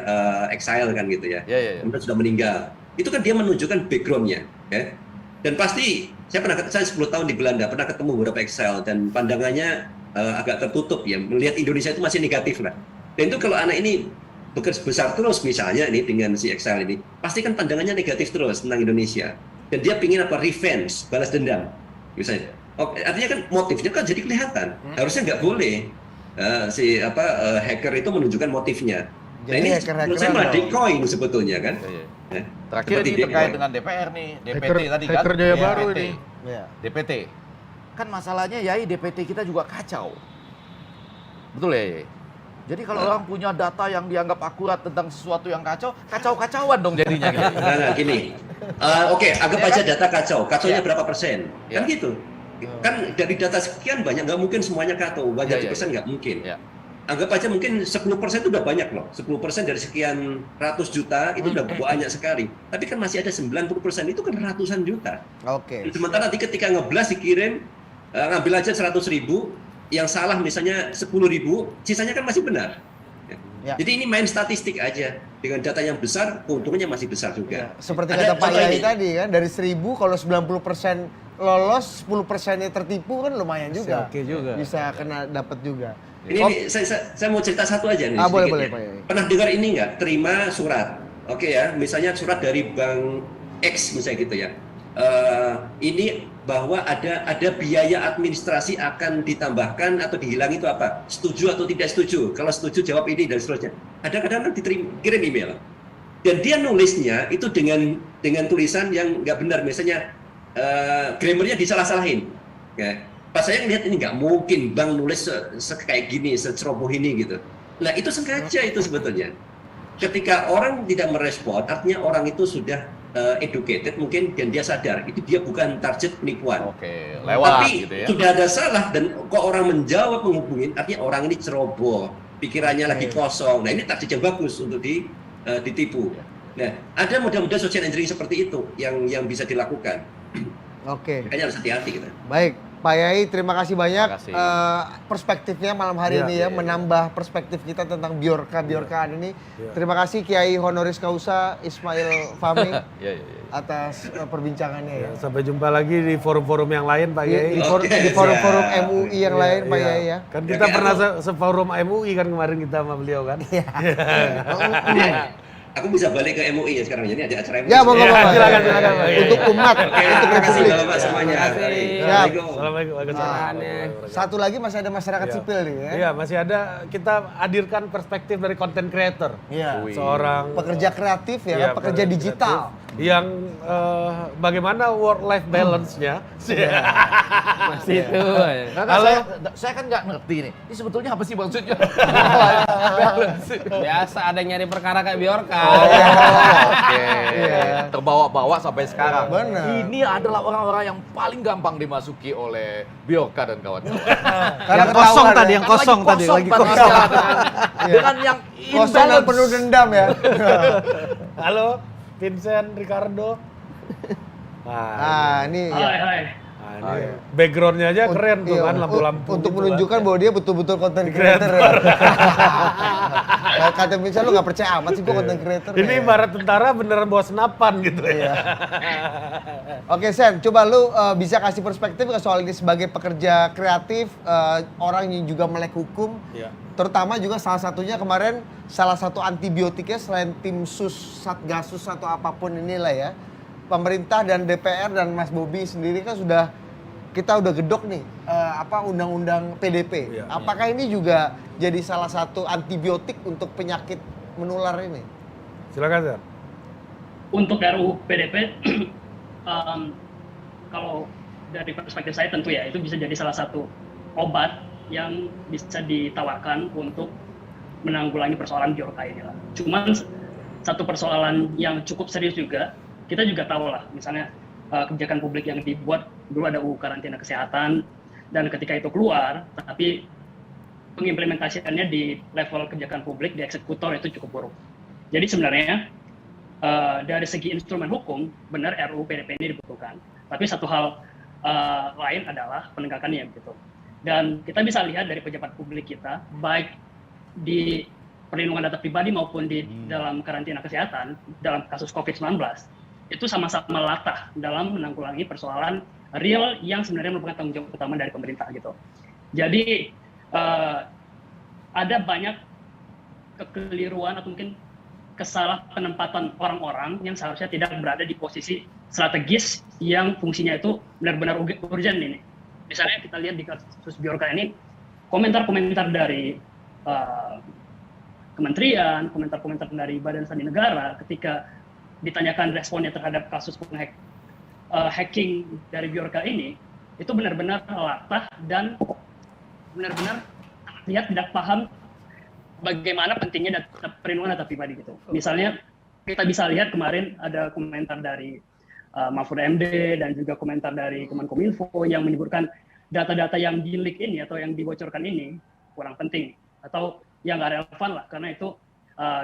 exile kan gitu ya. Kemudian sudah meninggal. Itu kan dia menunjukkan backgroundnya, ya. Dan pasti saya 10 tahun di Belanda, pernah ketemu beberapa exile dan pandangannya agak tertutup ya, melihat Indonesia itu masih negatif lah. Dan itu kalau anak ini bekerja besar terus misalnya ini dengan si exile ini, pasti kan pandangannya negatif terus tentang Indonesia. Dan dia pingin apa? Revenge, balas dendam, misalnya. Oke, artinya kan motifnya kan jadi kelihatan. Harusnya nggak boleh hacker itu menunjukkan motifnya. Nah ini menurut saya malah decoy sebetulnya kan. Terakhir ini terkait dengan DPR nih, DPT tadi kan. Hacker Jaya Baru ini. DPT. Kan masalahnya Yai DPT kita juga kacau. Betul ya Yai? Jadi kalau orang punya data yang dianggap akurat tentang sesuatu yang kacau-kacauan dong jadinya gitu. Nah, gini. Oke, anggap aja data kacau. Kacaunya berapa persen? Kan gitu. Kan dari data sekian banyak, nggak mungkin semuanya kacau. Banyak persen nggak mungkin. Anggap aja mungkin 10% itu udah banyak loh. 10% dari sekian ratus juta itu udah banyak sekali. Tapi kan masih ada 90% itu kan ratusan juta. Oke. Sementara nanti ketika ngeblas dikirim, ngambil aja 100.000, yang salah misalnya 10.000, sisanya kan masih benar. Jadi ini main statistik aja. Dengan data yang besar, keuntungannya masih besar juga. Seperti kata Pak Yai tadi kan, dari 1.000 kalau 90% lolos, 10%-nya tertipu kan lumayan juga. Oke juga. Bisa kena dapat juga. Ini saya mau cerita satu aja nih. Boleh Pak Yai. Pernah dengar ini nggak? Terima surat. Oke ya, misalnya surat dari bank X misalnya gitu ya. Ini bahwa ada biaya administrasi akan ditambahkan atau dihilang itu apa? Setuju atau tidak setuju? Kalau setuju jawab ini dan seterusnya. Ada kadang-kadang kirim email. Dan dia nulisnya itu dengan tulisan yang nggak benar. Misalnya grammarnya disalah-salahin. Ya. Pas saya ngeliat ini nggak mungkin bank nulis kayak gini, seceroboh ini gitu. Nah itu sengaja itu sebetulnya. Ketika orang tidak merespon, artinya orang itu sudah educated mungkin dan dia sadar itu dia bukan target penipuan. Oke, lewat tapi gitu ya. sudah ada salah dan kok orang menjawab menghubungin, artinya orang ini ceroboh, pikirannya lagi kosong. Nah ini target yang bagus untuk ditipu. Nah ada model-model social engineering seperti itu yang bisa dilakukan. Oke. Makanya harus hati-hati kita. Baik, Pak Yai terima kasih banyak perspektifnya malam hari ini ya, menambah perspektif kita tentang Bjorka ini. Terima kasih Kiai Honoris Causa Ismail Fahmi atas perbincangannya ya. Sampai jumpa lagi di forum-forum yang lain Pak Yai. Di forum-forum MUI yang lain Pak Yai ya. Kan kita pernah seforum MUI kan kemarin kita sama beliau kan. Aku bisa balik ke MUI ya sekarang, jadi ada acara MUI. Ya, mau silakan. Untuk umat, untuk terima kasih Republik. Bapak semuanya. Assalamualaikum. Satu lagi masih ada masyarakat sipil nih ya. Iya, masih ada, kita hadirkan perspektif dari content creator. Iya. Seorang pekerja kreatif ya, pekerja digital. Yang bagaimana work life balance-nya. Masih itu. Saya kan nggak ngerti nih. Ini sebetulnya apa sih maksudnya? Biasa ada yang nyari perkara kayak Bjorka. Oke. Terbawa-bawa sampai sekarang. Benar. Ini adalah orang-orang yang paling gampang dimasuki oleh Bjorka dan kawan-kawan. Karena yang kosong tadi lagi kosong. Dengan yang kosong dan penuh dendam ya. Halo, Vincent, Ricardo. Ini Hai. Ini backgroundnya aja keren tuh kan, lampu-lampu. Untuk gitu menunjukkan kan. bahwa dia betul-betul content creator ya. Kata Vincent lu gak percaya amat sih gua content creator. Ini ibarat tentara beneran bawa senapan gitu ya. Oke Sen, coba lu bisa kasih perspektif ke soal ini sebagai pekerja kreatif, orang yang juga melek hukum. Terutama juga salah satunya kemarin salah satu antibiotiknya selain tim sus, satgasus atau apapun inilah ya. Pemerintah dan DPR dan Mas Bobi sendiri kan kita udah gedok nih undang-undang PDP. Apakah ini juga jadi salah satu antibiotik untuk penyakit menular ini? Silakan Sen. Untuk RUU PDP kalau dari perspektif saya tentu ya itu bisa jadi salah satu obat yang bisa ditawarkan untuk menanggulangi persoalan Bjorka ini lah. Cuman satu persoalan yang cukup serius juga, kita juga tahu lah, misalnya kebijakan publik yang dibuat dulu ada UU karantina kesehatan, dan ketika itu keluar, tapi pengimplementasiannya di level kebijakan publik, di eksekutor itu cukup buruk. Jadi sebenarnya dari segi instrumen hukum, benar RUU PDP ini dibutuhkan. Tapi satu hal lain adalah penegakannya gitu. Dan kita bisa lihat dari pejabat publik kita, baik di perlindungan data pribadi maupun di dalam karantina kesehatan, dalam kasus COVID-19, itu sama-sama latah dalam menanggulangi persoalan real yang sebenarnya merupakan tanggung jawab utama dari pemerintah gitu. Jadi ada banyak kekeliruan atau mungkin kesalah penempatan orang-orang yang seharusnya tidak berada di posisi strategis yang fungsinya itu benar-benar urgent ini. Misalnya kita lihat di kasus Bjorka ini, komentar-komentar dari kementerian, komentar-komentar dari Badan Sandi Negara ketika ditanyakan responnya terhadap kasus hacking dari Bjorka ini, itu benar-benar latah dan benar-benar lihat tidak paham bagaimana pentingnya perlindungan data pribadi gitu. Misalnya kita bisa lihat kemarin ada komentar dari Mahfud MD dan juga komentar dari Kemenkominfo yang menyebutkan data-data yang di-leak ini atau yang dibocorkan ini kurang penting atau yang nggak relevan lah karena itu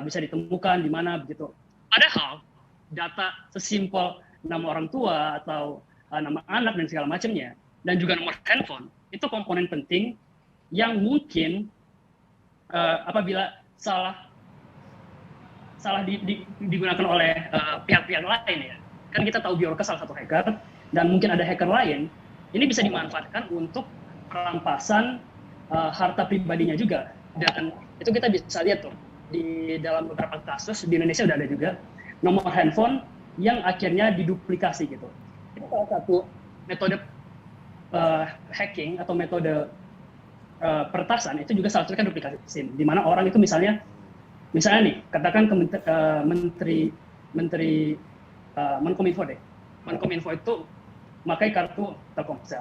bisa ditemukan di mana begitu. Padahal data sesimpel nama orang tua atau nama anak dan segala macamnya dan juga nomor handphone itu komponen penting yang mungkin apabila salah digunakan oleh pihak-pihak lain ya. Kan kita tahu Bjorka salah satu hacker dan mungkin ada hacker lain, ini bisa dimanfaatkan untuk perampasan harta pribadinya juga. Dan itu kita bisa lihat tuh di dalam beberapa kasus di Indonesia udah ada juga nomor handphone yang akhirnya diduplikasi gitu. Itu salah satu metode hacking atau metode peretasan itu juga salah satu kan duplikasi SIM, di mana orang itu misalnya nih katakan menteri Menkominfo deh. Menkominfo itu memakai kartu Telkomsel.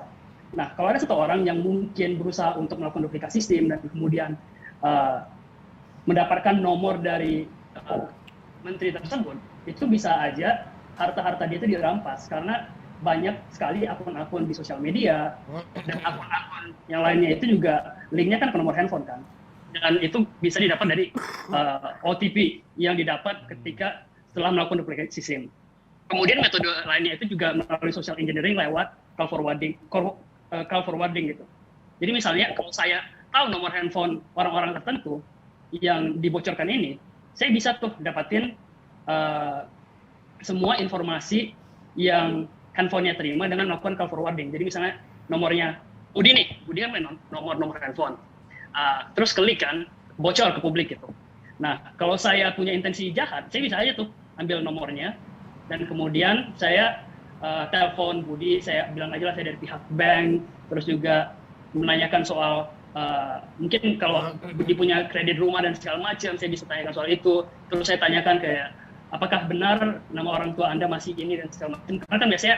Nah, kalau ada satu orang yang mungkin berusaha untuk melakukan duplikasi SIM dan kemudian mendapatkan nomor dari menteri tersebut, itu bisa aja harta-harta dia itu dirampas karena banyak sekali akun-akun di sosial media dan akun-akun yang lainnya itu juga linknya kan ke nomor handphone kan. Dan itu bisa didapat dari OTP yang didapat ketika setelah melakukan duplikasi SIM. Kemudian metode lainnya itu juga melalui social engineering lewat call forwarding gitu. Jadi misalnya kalau saya tahu nomor handphone orang-orang tertentu yang dibocorkan ini, saya bisa tuh dapatin semua informasi yang handphonenya terima dengan melakukan call forwarding. Jadi misalnya nomornya Budi kan main nomor handphone. Terus klik kan, bocor ke publik gitu. Nah, kalau saya punya intensi jahat, saya bisa aja tuh ambil nomornya, dan kemudian saya telepon Budi, saya bilang aja lah saya dari pihak bank, terus juga menanyakan soal, mungkin kalau Budi punya kredit rumah dan segala macam, saya bisa tanyakan soal itu, terus saya tanyakan kayak, apakah benar nama orang tua Anda masih ini dan segala macam, karena kan biasanya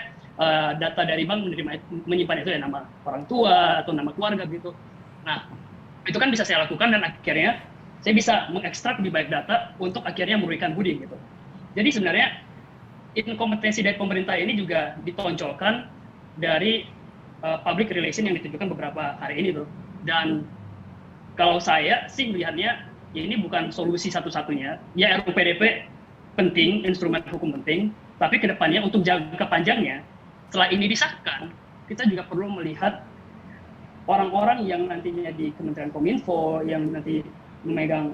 data dari bank menyimpan itu ya nama orang tua atau nama keluarga gitu. Nah, itu kan bisa saya lakukan dan akhirnya saya bisa mengekstrak lebih baik data untuk akhirnya merugikan Budi gitu. Jadi sebenarnya inkompetensi dari pemerintah ini juga ditonjolkan dari public relation yang ditunjukkan beberapa hari ini tuh. Dan kalau saya sih melihatnya ini bukan solusi satu-satunya. Ya RUU PDP penting, instrumen hukum penting, tapi kedepannya untuk jangka panjangnya setelah ini disahkan, kita juga perlu melihat orang-orang yang nantinya di Kementerian Kominfo yang nanti memegang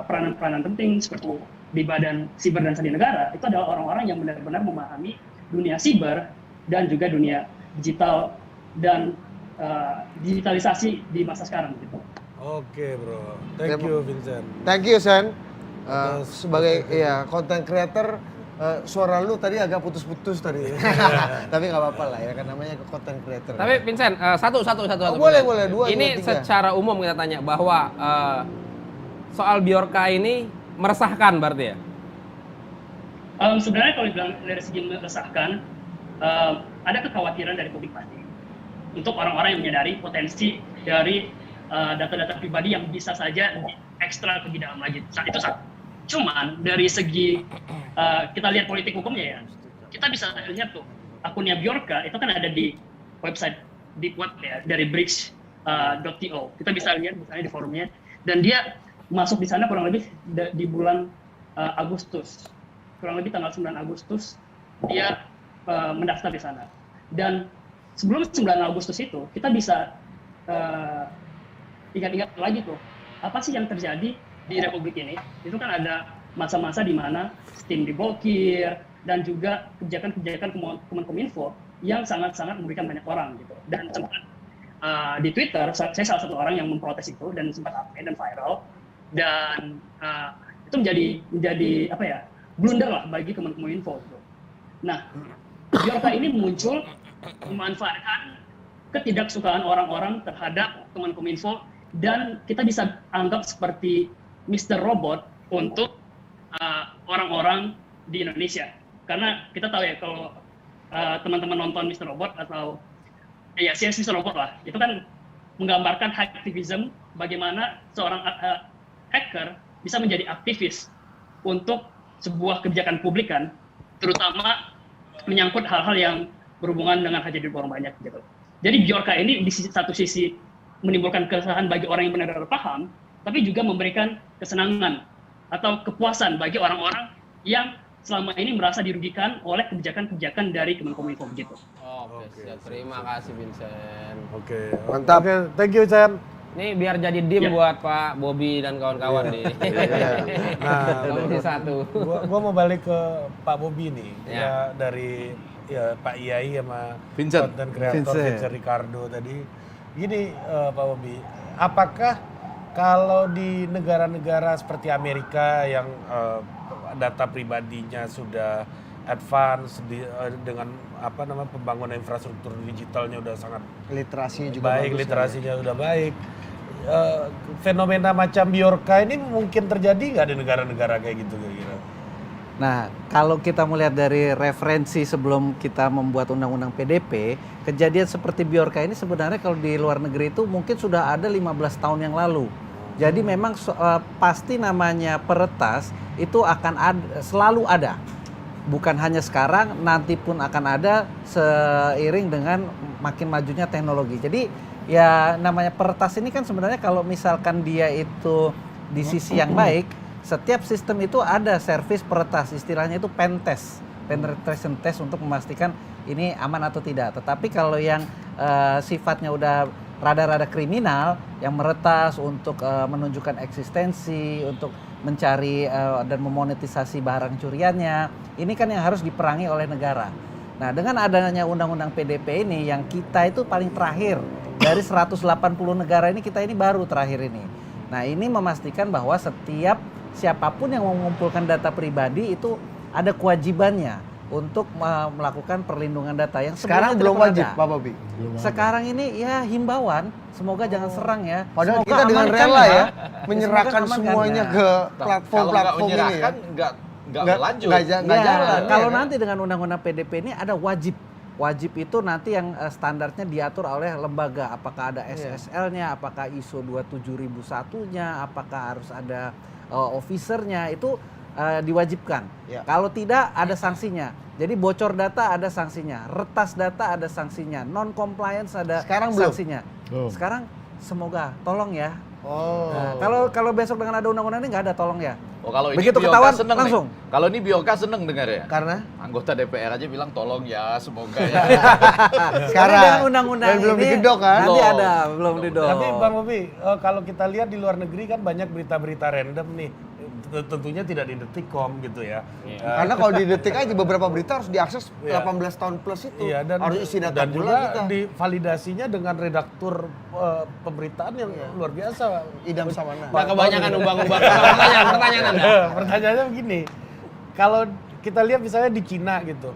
peranan-peranan penting seperti di Badan Siber dan Sandi Negara, itu adalah orang-orang yang benar-benar memahami dunia siber dan juga dunia digital dan digitalisasi di masa sekarang gitu. Oke bro, thank you Vincent. Thank you Sen. Sebagai content creator, suara lu tadi agak putus-putus tadi. Tapi nggak apa-apa lah ya, kan namanya content creator. Tapi Vincent, satu. Boleh, dua, ini tiga. secara umum kita tanya bahwa soal Bjorka ini meresahkan berarti ya? Sebenarnya kalau dibilang dari segi meresahkan, ada kekhawatiran dari publik pasti untuk orang-orang yang menyadari potensi dari data-data pribadi yang bisa saja ekstra lebih dalam lagi. Itu satu. Cuman dari segi kita lihat politik hukumnya ya, kita bisa lihat tuh akunnya Bjorka itu kan ada di website deep web ya, dari bridge.to. Kita bisa lihat misalnya di forumnya, dan dia masuk di sana kurang lebih di bulan Agustus, kurang lebih tanggal 9 Agustus dia mendaftar di sana. Dan sebelum 9 Agustus itu kita bisa ingat-ingat lagi tuh apa sih yang terjadi di Republik ini. Itu kan ada masa-masa di mana Steam diblokir dan juga kebijakan-kebijakan Kemenkominfo yang sangat-sangat merugikan banyak orang gitu. Dan sempat di Twitter saya salah satu orang yang memprotes itu dan sempat update dan viral, dan itu menjadi apa ya, blunder lah bagi Kemenkominfo gitu. Nah, Bjorka ini muncul memanfaatkan ketidaksukaan orang-orang terhadap Kemenkominfo, dan kita bisa anggap seperti Mr. Robot untuk orang-orang di Indonesia. Karena kita tahu ya kalau teman-teman nonton Mr. Robot atau ya series Mr. Robot lah, itu kan menggambarkan hacktivism, bagaimana seorang hacker bisa menjadi aktivis untuk sebuah kebijakan publik kan, terutama menyangkut hal-hal yang berhubungan dengan hajat hidup orang banyak gitu. Jadi Bjorka ini di satu sisi menimbulkan keresahan bagi orang yang benar-benar paham, tapi juga memberikan kesenangan atau kepuasan bagi orang-orang yang selama ini merasa dirugikan oleh kebijakan-kebijakan dari Kemenkominfo begitu. Oke, siap. Terima kasih Vincent. Oke, Mantap. Oke, thank you Chan. Ini biar jadi dim buat Pak Bobby dan kawan-kawan nih. Nah, Nomor satu. gua mau balik ke Pak Bobby nih, Ya. ya dari ya Pak Iyai sama Vincent. konten kreator Vincent Ricardo tadi. Gini Pak Bobby, apakah kalau di negara-negara seperti Amerika yang data pribadinya sudah advance dengan apa namanya pembangunan infrastruktur digitalnya udah sangat Literasinya juga baik, bagus, literasinya udah baik, fenomena macam Bjorka ini mungkin terjadi nggak di negara-negara kayak gitu kira-kira? Nah, kalau kita melihat dari referensi sebelum kita membuat undang-undang PDP, kejadian seperti Bjorka ini sebenarnya kalau di luar negeri itu mungkin sudah ada 15 tahun yang lalu. Jadi memang pasti namanya peretas itu akan selalu ada. Bukan hanya sekarang, nanti pun akan ada seiring dengan makin majunya teknologi. Jadi ya namanya peretas ini kan sebenarnya kalau misalkan dia itu di sisi yang baik, setiap sistem itu ada servis peretas, istilahnya itu pen test, penetration test untuk memastikan ini aman atau tidak. Tetapi kalau yang sifatnya udah rada-rada kriminal, yang meretas untuk menunjukkan eksistensi, untuk mencari dan memonetisasi barang curiannya, ini kan yang harus diperangi oleh negara. Nah, dengan adanya undang-undang PDP ini yang kita itu paling terakhir dari 180 negara ini, kita ini baru terakhir ini. Nah, ini memastikan bahwa setiap siapapun yang mengumpulkan data pribadi itu ada kewajibannya untuk melakukan perlindungan data yang Sekarang sebelumnya belum tidak wajib, pernah Pak ada. Bobby. Sekarang ini ya himbauan, semoga jangan serang ya. Padahal Semoga kita dengan amankan rela ya Semoga menyerahkan amankan semuanya ya. ke Kalau nggak platform-platform ini ya. menyerahkan nggak lanjut. Nggak Ya, jalan. kalau ya kan? nanti dengan undang-undang PDP ini ada wajib. Wajib itu nanti yang standarnya diatur oleh lembaga. Apakah ada SSL-nya, apakah ISO 27001-nya, apakah harus ada officer-nya, itu diwajibkan. Ya. Kalau tidak ada sanksinya. Jadi bocor data ada sanksinya, retas data ada sanksinya, non compliance ada Sekarang belum? sanksinya. Belum. Sekarang semoga tolong ya. Oh. Nah, kalau besok dengan ada undang-undang ini nggak ada, tolong ya. Oh, kalau ini Begitu Bjorka ketahuan, seneng langsung. nih. Kalau ini Bjorka seneng dengar ya. Karena Anggota DPR aja bilang tolong ya, semoga ya. sekarang Tapi dengan undang-undang dan belum ini digedok kan? nanti Belum. ada, belum didok. Tapi Bang Bobby, kalau kita lihat di luar negeri kan banyak berita-berita random nih. Tentunya tidak di Detikcom gitu ya. Karena kalau di detik aja beberapa berita harus diakses Iya. 18 tahun plus itu. Iya, harus isi data dan pula juga kita. divalidasinya dengan redaktur pemberitaan yang luar biasa. Idam Samana. Nah, kebanyakan ubah-ubah. Pertanyaan Anda. Pertanyaannya begini, kalau kita lihat misalnya di Cina gitu,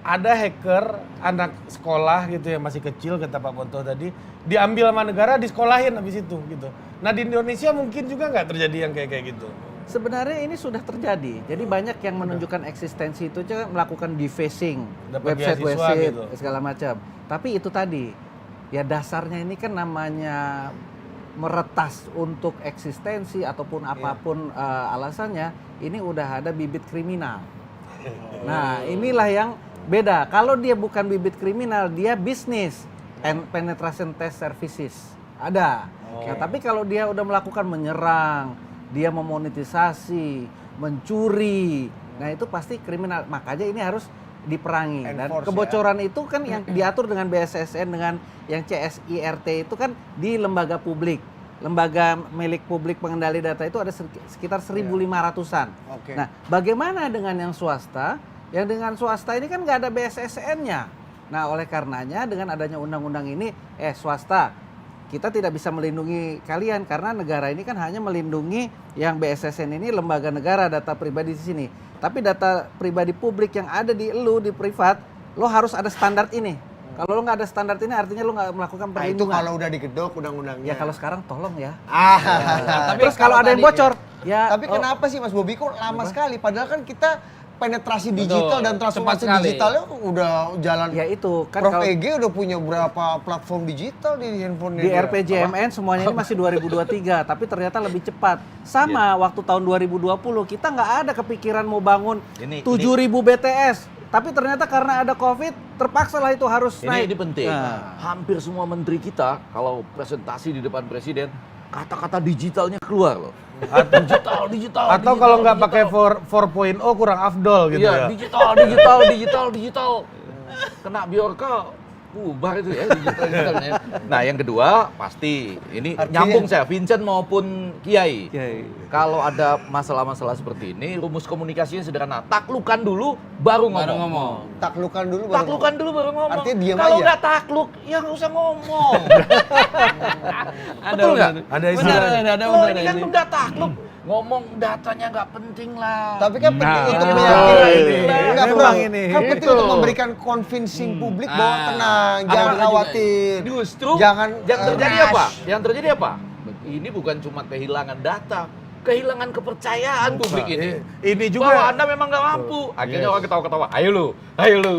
ada hacker anak sekolah gitu yang masih kecil kata Pak Ponto tadi, diambil sama negara, disekolahin habis itu gitu. Nah di Indonesia mungkin juga nggak terjadi yang kayak gitu. Sebenarnya ini sudah terjadi. Jadi banyak yang menunjukkan eksistensi itu aja melakukan defacing Dapat website beasiswa gitu. segala macam. Tapi itu tadi ya dasarnya ini kan namanya meretas untuk eksistensi ataupun apapun alasannya, ini udah ada bibit kriminal. Nah, inilah yang beda. Kalau dia bukan bibit kriminal, dia bisnis and penetration test services. Ada. Nah, tapi kalau dia udah melakukan menyerang, dia memonetisasi, mencuri, nah itu pasti kriminal. Makanya ini harus diperangi. Dan Enforce, kebocoran itu kan yang diatur dengan BSSN, dengan yang CSIRT itu kan di lembaga publik. Lembaga milik publik pengendali data itu ada sekitar 1.500-an. Oke. Nah, bagaimana dengan yang swasta? Yang dengan swasta ini kan nggak ada BSSN-nya. Nah, oleh karenanya dengan adanya undang-undang ini, swasta, kita tidak bisa melindungi kalian karena negara ini kan hanya melindungi yang BSSN ini lembaga negara, data pribadi di sini. Tapi data pribadi publik yang ada di di privat, lo harus ada standar ini. Kalau lo nggak ada standar ini artinya lo nggak melakukan Nah, itu perlindungan. kalau udah digedok undang-undangnya. Ya kalau sekarang tolong ya. Tapi Terus kalau ada yang bocor, ya. Tapi kenapa sih Mas Bobi kok lama sekali? Padahal kan kita penetrasi digital dan transformasi cepat sekali. digitalnya udah jalan. Ya itu kan Prof kalau EG udah punya berapa platform digital di handphone di RPJMN semuanya ini masih 2023, tapi ternyata lebih cepat. Sama waktu tahun 2020 kita nggak ada kepikiran mau bangun 7.000 BTS, tapi ternyata karena ada COVID terpaksa lah itu harus naik. Ini penting. Nah. Hampir semua menteri kita kalau presentasi di depan presiden, kata-kata digitalnya keluar loh. Digital. Atau kalau nggak pakai 4.0 kurang afdol gitu Iya, ya. digital. Kena Bjorka bubar itu ya digitalnya. Nah, yang kedua pasti ini nyambung saya Vincent maupun Kiai. Kalau ada masalah-masalah seperti ini, rumus komunikasinya sederhana. Taklukan dulu baru ngomong. Taklukan dulu Baru ngomong. Artinya diam Kalau aja. nggak takluk, ya nggak usah ngomong. Ada Betul nggak? Ada benar, istilah. ada Lo benar ini kan ini. udah takluk, ngomong datanya nggak penting lah. Tapi kan penting untuk Nah, meyakinkan. ini. Enggak, Memang Bro. ini. Kan penting Itu. untuk memberikan convincing publik bahwa tenang, jangan Apalagi juga khawatir. Justru Jangan yang terjadi rush. apa? Yang terjadi apa? Ini bukan cuma kehilangan data, kehilangan kepercayaan publik ini. Ini Bahwa juga Anda memang nggak mampu. Akhirnya Yes. orang ketawa-ketawa. Ayo lu.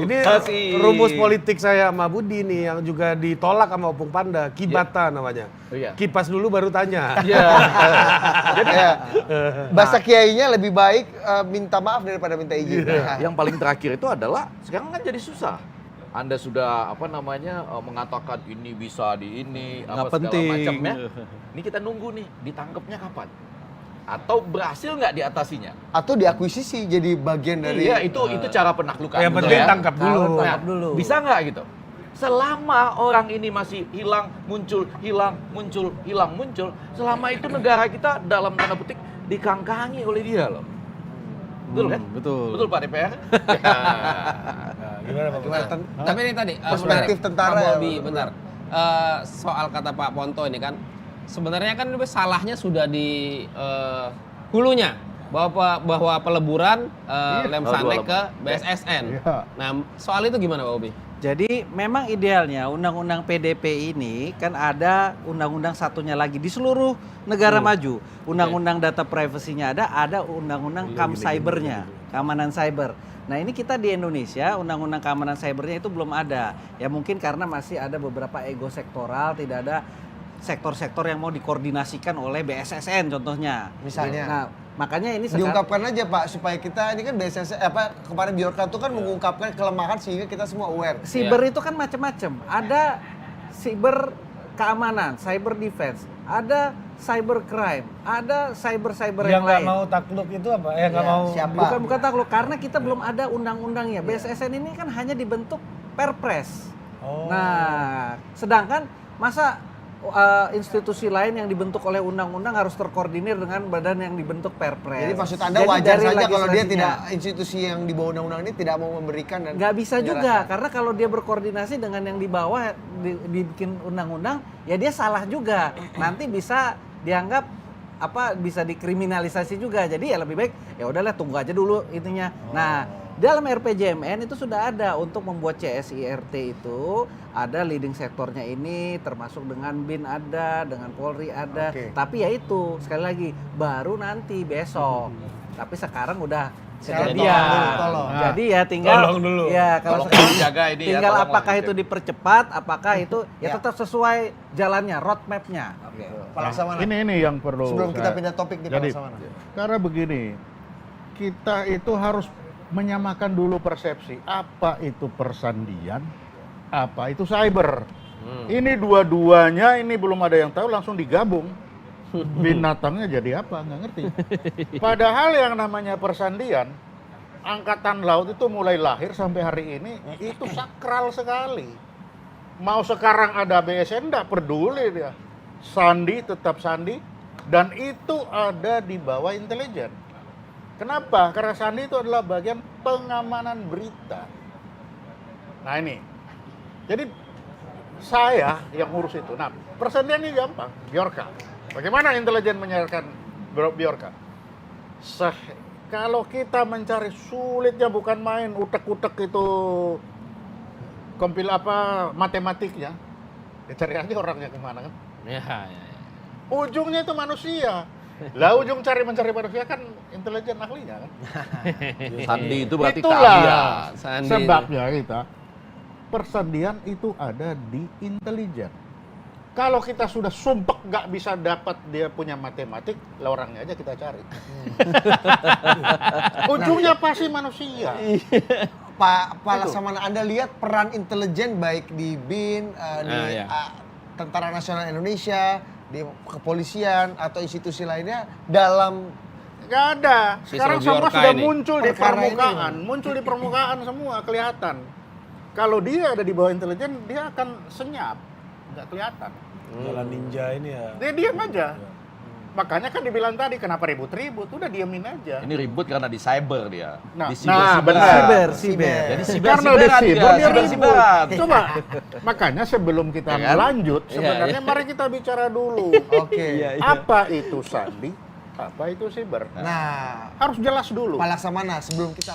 ini Kasih. rumus politik saya sama Budi nih yang juga ditolak sama Opung Panda, kibata namanya. Iya. Kipas dulu baru tanya. Iya. Jadi bahasa kiainya lebih baik minta maaf daripada minta izin. Yang paling terakhir itu adalah sekarang kan jadi susah. Anda sudah mengatakan ini bisa di ini Nggak apa segala penting. macam ya. Ini kita nunggu nih ditangkapnya kapan? Atau berhasil nggak diatasinya? Atau diakuisisi jadi bagian dari Iya, itu cara penaklukan. Yang betul penting ya? tangkap dulu. Tangkap dulu. Bisa nggak gitu? Selama orang ini masih hilang, muncul, selama itu negara kita dalam tanda petik dikangkangi oleh dia loh. Betul kan? Betul. Betul Pak DPR? Nah, gimana Pak? Gimana, Tapi ini tadi perspektif bentar, tentara Pak ya, Bobi, Bro. bentar. Soal kata Pak Ponto ini kan sebenarnya kan salahnya sudah di hulunya bahwa peleburan Lemsanek ke BSSN. Iya. Nah, soal itu gimana Pak Bobi? Jadi memang idealnya undang-undang PDP ini kan ada undang-undang satunya lagi di seluruh negara maju. Undang-undang data privacy-nya ada undang-undang cybernya, keamanan cyber. Nah ini kita di Indonesia undang-undang keamanan cybernya itu belum ada. Ya mungkin karena masih ada beberapa ego sektoral, tidak ada sektor-sektor yang mau dikoordinasikan oleh BSSN contohnya. Misalnya. Nah makanya ini sekarang diungkapkan aja Pak supaya kita ini kan BSS kemarin Bjorka itu kan mengungkapkan kelemahan sehingga kita semua aware. Siber itu kan macam-macam. Ada siber keamanan, cyber defense, ada cyber crime, ada cyber Yang yang nggak lain. mau takluk itu apa? Nggak Ya, mau. siapa? Bukan takluk karena kita belum ada undang-undangnya. BSSN ini kan hanya dibentuk Perpres. Oh. Nah, sedangkan masa institusi lain yang dibentuk oleh undang-undang harus terkoordinir dengan badan yang dibentuk Perpres. Jadi maksud Anda Jadi wajar dari saja kalau dia legislasinya. tidak institusi yang di bawah undang-undang ini tidak mau memberikan dan Nggak bisa juga, menyerahkan. karena kalau dia berkoordinasi dengan yang di bawah dibikin undang-undang, ya dia salah juga. Nanti bisa dianggap bisa dikriminalisasi juga. Jadi ya lebih baik ya udahlah tunggu aja dulu intinya. Nah, dalam RPJMN itu sudah ada untuk membuat CSIRT itu ada leading sektornya ini, termasuk dengan BIN ada, dengan Polri ada. Oke. Tapi ya itu sekali lagi baru nanti besok. Tapi sekarang udah Sekarang kejadian. tolong. Jadi ya tinggal Tolong dulu. ya kalau Tolong sekarang dijaga ini ya, tinggal tolonglah apakah dijaga. itu dipercepat, apakah itu ya Ya. tetap sesuai jalannya, roadmap-nya. Oke. Pak Laksamana. Ini yang perlu. Sebelum kita saya- pindah topik nih Pak Jadi, Laksamana. karena begini, kita itu harus menyamakan dulu persepsi. Apa itu persandian, apa itu cyber. Ini dua-duanya ini belum ada yang tahu, langsung digabung. Binatangnya jadi apa, nggak ngerti. Padahal yang namanya persandian, Angkatan Laut itu mulai lahir sampai hari ini, itu sakral sekali. Mau sekarang ada BSN, nggak peduli dia. Sandi tetap sandi, dan itu ada di bawah intelijen. Kenapa? Karena sandi itu adalah bagian pengamanan berita. Nah ini, jadi saya yang ngurus itu. Nah, persandian ini gampang, Bjorka. Bagaimana intelijen menyarankan Bjorka? Kalau kita mencari sulitnya bukan main utek-utek itu matematiknya, ya cari aja orangnya kemana kan. Ya, ya, ya. Ujungnya itu manusia. Lah ujung mencari manusia kan intelijen ahlinya kan. Sandi itu berarti Itulah keahlian. Sandi. sebabnya kita persandian itu ada di intelijen. Kalau kita sudah sumpek nggak bisa dapat dia punya matematik, lah orangnya aja kita cari. Ujungnya pasti manusia. Pak Laksamana, Anda lihat peran intelijen baik di BIN, di ya. Tentara Nasional Indonesia, di kepolisian atau institusi lainnya dalam Nggak ada. Sekarang Sistem semua Bjorka sudah ini. muncul di Perkara ini. permukaan, muncul di permukaan semua kelihatan. Kalau dia ada di bawah intelijen, dia akan senyap, nggak kelihatan. Jalan ninja ini ya. Dia diam aja. Makanya kan dibilang tadi kenapa ribut-ribut, udah diamin aja. Ini ribut karena di cyber dia. Nah, di nah, cyber. benar. Siber. Jadi Karena udah cyber-cyberan sibuk, dia, dia ribut. cyber-cyberan. Coba, makanya sebelum kita Ya kan? lanjut, Iya, sebenarnya mari kita bicara dulu. Oke. Apa itu sandi, apa itu siber. Nah, Harus jelas dulu. Pak Laksamana, sebelum kita